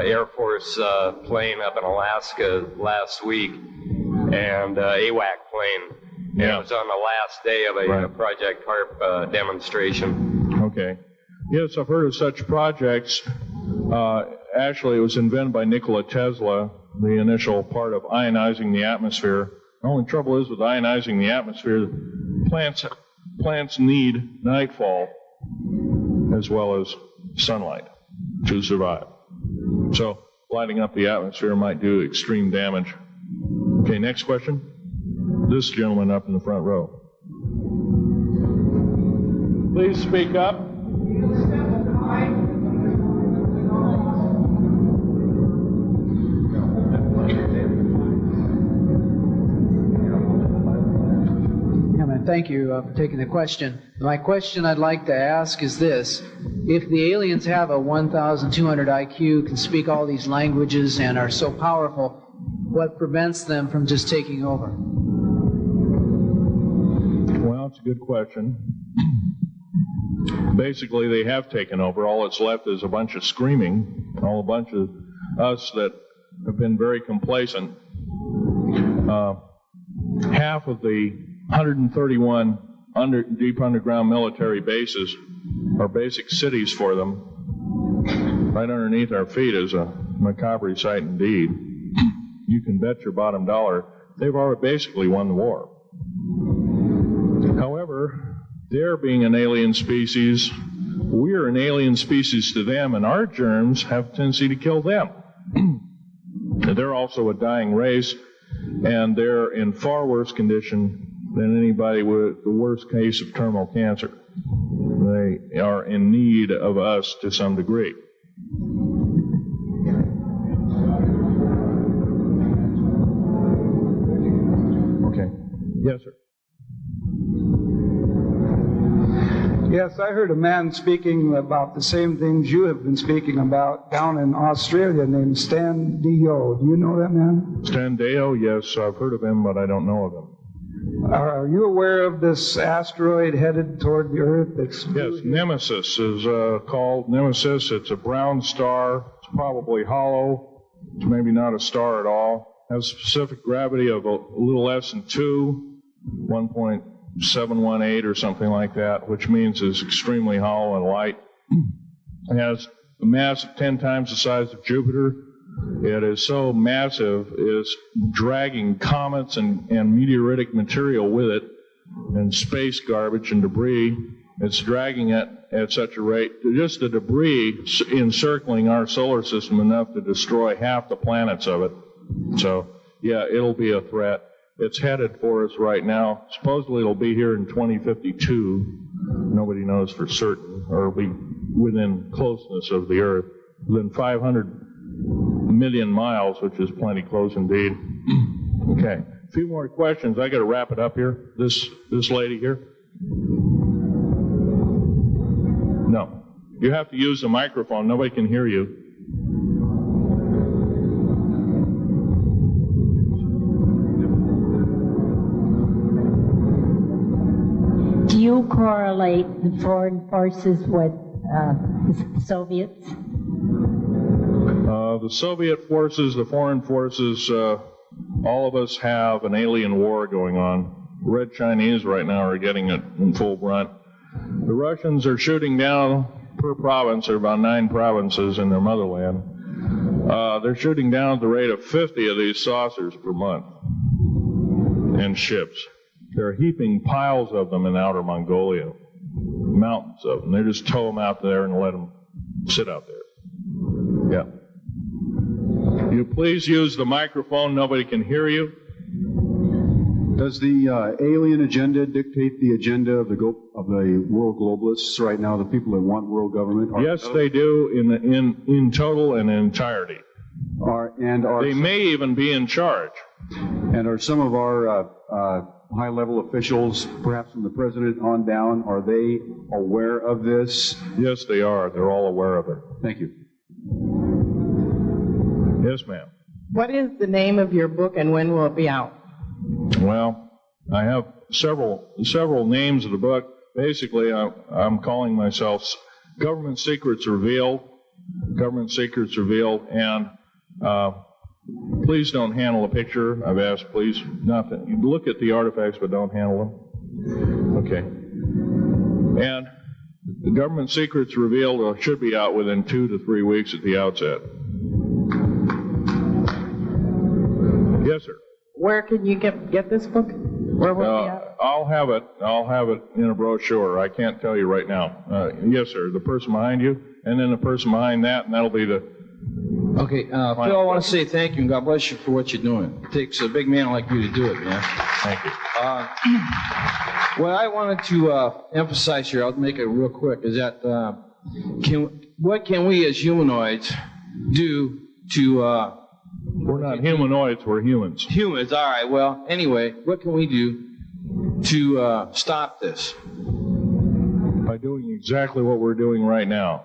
Speaker 3: Air Force plane up in Alaska last week, and AWAC plane. Yeah. It was on the last day of a Project HARP demonstration.
Speaker 2: Okay. Yes, I've heard of such projects. Actually, it was invented by Nikola Tesla, the initial part of ionizing the atmosphere. The only trouble is with ionizing the atmosphere, plants need nightfall as well as sunlight to survive. So lighting up the atmosphere might do extreme damage. Okay, next question. This gentleman up in the front row. Please speak up.
Speaker 4: Thank you for taking the question. My question I'd like to ask is this. If the aliens have a 1,200 IQ, can speak all these languages, and are so powerful, what prevents them from just taking over?
Speaker 2: Well, it's a good question. Basically, they have taken over. All that's left is a bunch of screaming, a bunch of us that have been very complacent. Half of the 131 deep underground military bases are basic cities for them. Right underneath our feet is a macabre sight indeed. You can bet your bottom dollar they've already basically won the war. However, they're being an alien species. We're an alien species to them, and our germs have a tendency to kill them. They're also a dying race, and they're in far worse condition than anybody with the worst case of terminal cancer. They are in need of us to some degree. Okay. Yes, sir.
Speaker 5: Yes, I heard a man speaking about the same things you have been speaking about down in Australia named Stan Deyo. Do you know that man?
Speaker 2: Stan Deyo, yes, I've heard of him, but I don't know of him.
Speaker 5: Are you aware of this asteroid headed toward the Earth?
Speaker 2: Yes, Nemesis is called Nemesis. It's a brown star. It's probably hollow. It's maybe not a star at all. It has specific gravity of a little less than 2, 1.718 or something like that, which means it's extremely hollow and light. It has a mass of 10 times the size of Jupiter. It is so massive, it's dragging comets and meteoritic material with it, and space garbage and debris. It's dragging it at such a rate. Just the debris encircling our solar system enough to destroy half the planets of it. So, yeah, it'll be a threat. It's headed for us right now. Supposedly it'll be here in 2052. Nobody knows for certain, or it'll be within closeness of the Earth. than 500 million miles, which is plenty close indeed. Okay, a few more questions. I got to wrap it up here. This lady here. No, you have to use the microphone. Nobody can hear you.
Speaker 6: Do you correlate the foreign forces with the Soviets?
Speaker 2: The Soviet forces, the foreign forces, all of us have an alien war going on. Red Chinese right now are getting it in full brunt. The Russians are shooting down per province. There are about 9 provinces in their motherland. They're shooting down at the rate of 50 of these saucers per month and ships. They're heaping piles of them in outer Mongolia, mountains of them. They just tow them out there and let them sit out there. Yeah. You please use the microphone. Nobody can hear you.
Speaker 7: Does the alien agenda dictate the agenda of the world globalists right now, the people that want world government?
Speaker 2: Yes, they do in total and in entirety. They may even be in charge.
Speaker 7: And are some of our high-level officials, perhaps from the president on down, are they aware of this?
Speaker 2: Yes, they are. They're all aware of it.
Speaker 7: Thank you.
Speaker 2: Yes, ma'am.
Speaker 8: What is the name of your book and when will it be out?
Speaker 2: Well, I have several names of the book. Basically, I'm calling myself Government Secrets Revealed. Government Secrets Revealed, and please don't handle a picture. I've asked, please, not to look at the artifacts, but don't handle them. Okay. And the Government Secrets Revealed should be out within 2 to 3 weeks at the outset. Yes, sir.
Speaker 8: Where can you get this book? Where will it be out?
Speaker 2: I'll have it in a brochure. I can't tell you right now. Yes, sir. The person behind you, and then the person behind that, and that'll be the...
Speaker 9: Okay, Phil, I want to say thank you and God bless you for what you're doing. It takes a big man like you to do it, man.
Speaker 2: Thank you.
Speaker 9: What I wanted to emphasize here, I'll make it real quick, is that what can we as humanoids do to...
Speaker 2: We're not humanoids, we're humans.
Speaker 9: Humans, all right. Well, anyway, what can we do to stop this?
Speaker 2: By doing exactly what we're doing right now.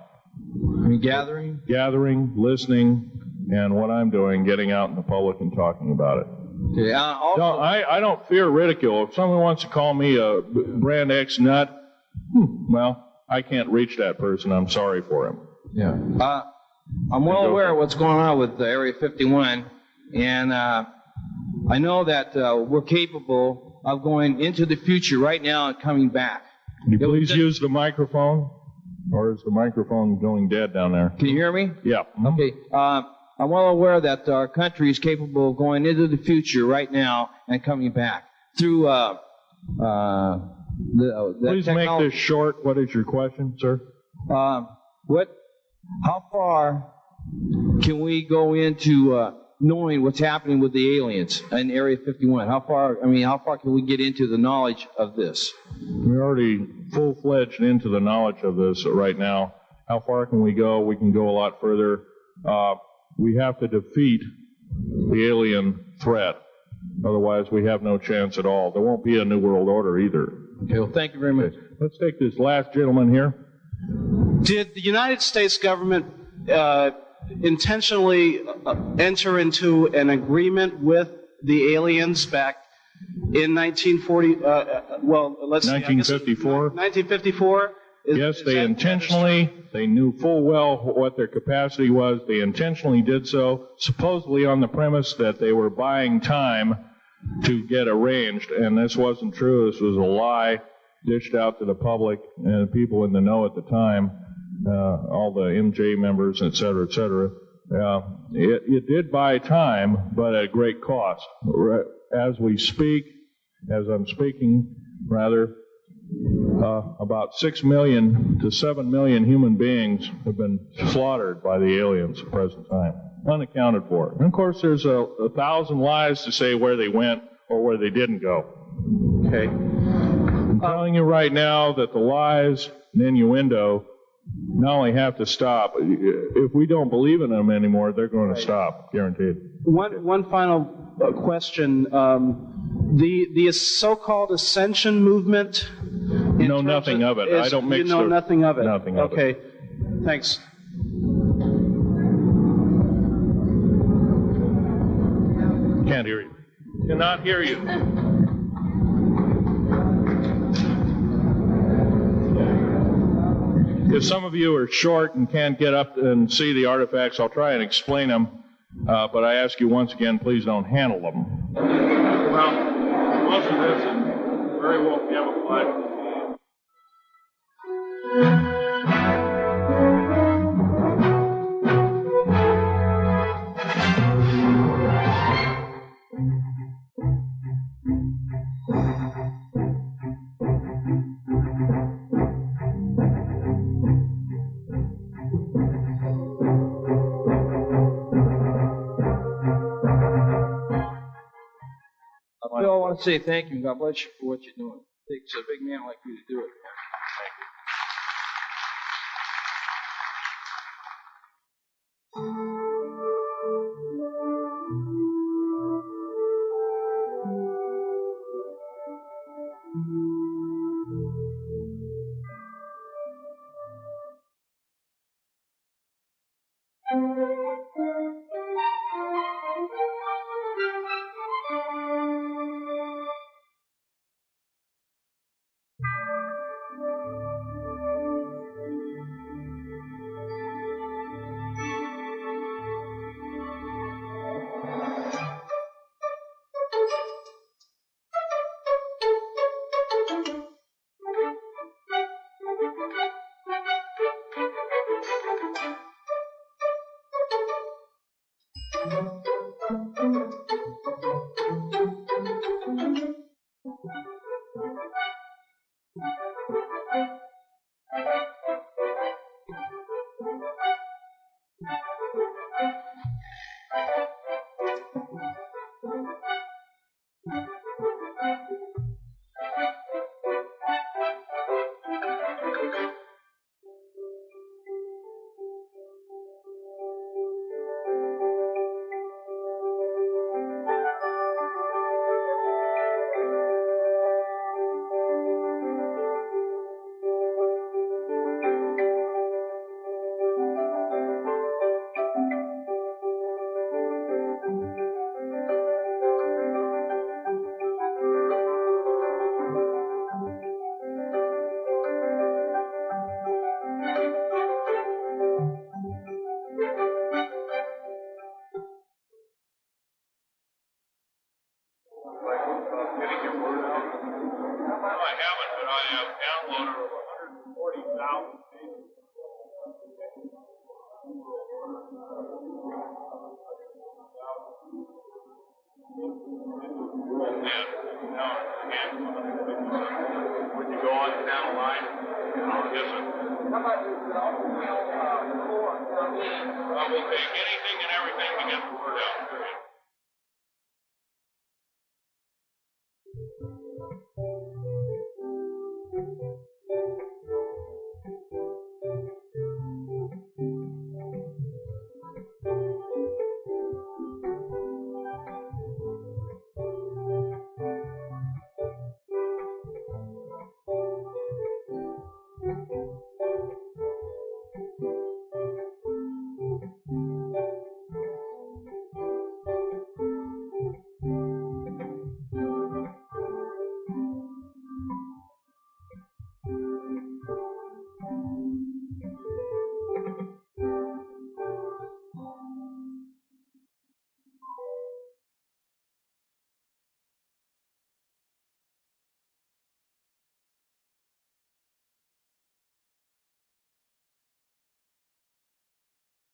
Speaker 9: I mean, gathering,
Speaker 2: listening, and what I'm doing, getting out in the public and talking about it.
Speaker 9: Okay, also,
Speaker 2: I don't fear ridicule. If someone wants to call me a brand X nut, well, I can't reach that person. I'm sorry for him.
Speaker 9: Yeah. I'm well aware of what's going on with Area 51, and I know that we're capable of going into the future right now and coming back.
Speaker 2: Can you please use the microphone? Or is the microphone going dead down there?
Speaker 9: Can you hear me?
Speaker 2: Yeah.
Speaker 9: Okay. I'm well aware that our country is capable of going into the future right now and coming back through
Speaker 2: Please make this short. What is your question, sir?
Speaker 9: How far can we go into knowing what's happening with the aliens in Area 51? How far can we get into the knowledge of this?
Speaker 2: We're already full-fledged into the knowledge of this right now. How far can we go? We can go a lot further. We have to defeat the alien threat. Otherwise, we have no chance at all. There won't be a new world order either.
Speaker 9: Okay, well, thank you very much.
Speaker 2: Let's take this last gentleman here.
Speaker 10: Did the United States government intentionally enter into an agreement with the aliens back in
Speaker 2: 1954?
Speaker 10: 1954?
Speaker 2: Yes, they intentionally, they knew full well what their capacity was. They intentionally did so, supposedly on the premise that they were buying time to get arranged, and this wasn't true. This was a lie dished out to the public and people in the know at the time, all the MJ members, et cetera, et cetera. It did buy time, but at great cost. As I'm speaking, about 6 million to 7 million human beings have been slaughtered by the aliens at the present time, unaccounted for. And of course, there's 1,000 lies to say where they went or where they didn't go. Okay? I'm telling you right now that the lies and innuendo not only have to stop, if we don't believe in them anymore, they're going to stop, guaranteed.
Speaker 10: One final question. The so-called ascension movement.
Speaker 2: Know nothing of it. I don't mix.
Speaker 10: You know nothing of it.
Speaker 2: Nothing of it.
Speaker 10: Okay. Thanks.
Speaker 2: Can't hear you. Cannot hear you. If some of you are short and can't get up and see the artifacts, I'll try and explain them. But I ask you once again, please don't handle them. Well, most of this is very well camouflaged.
Speaker 9: Phil, I want to say thank you and God bless you for what you're doing. It takes a big man like you to do it.
Speaker 2: Thank you. Would you go on down the line? Yes, sir. How about we'll take anything and everything to get the word out.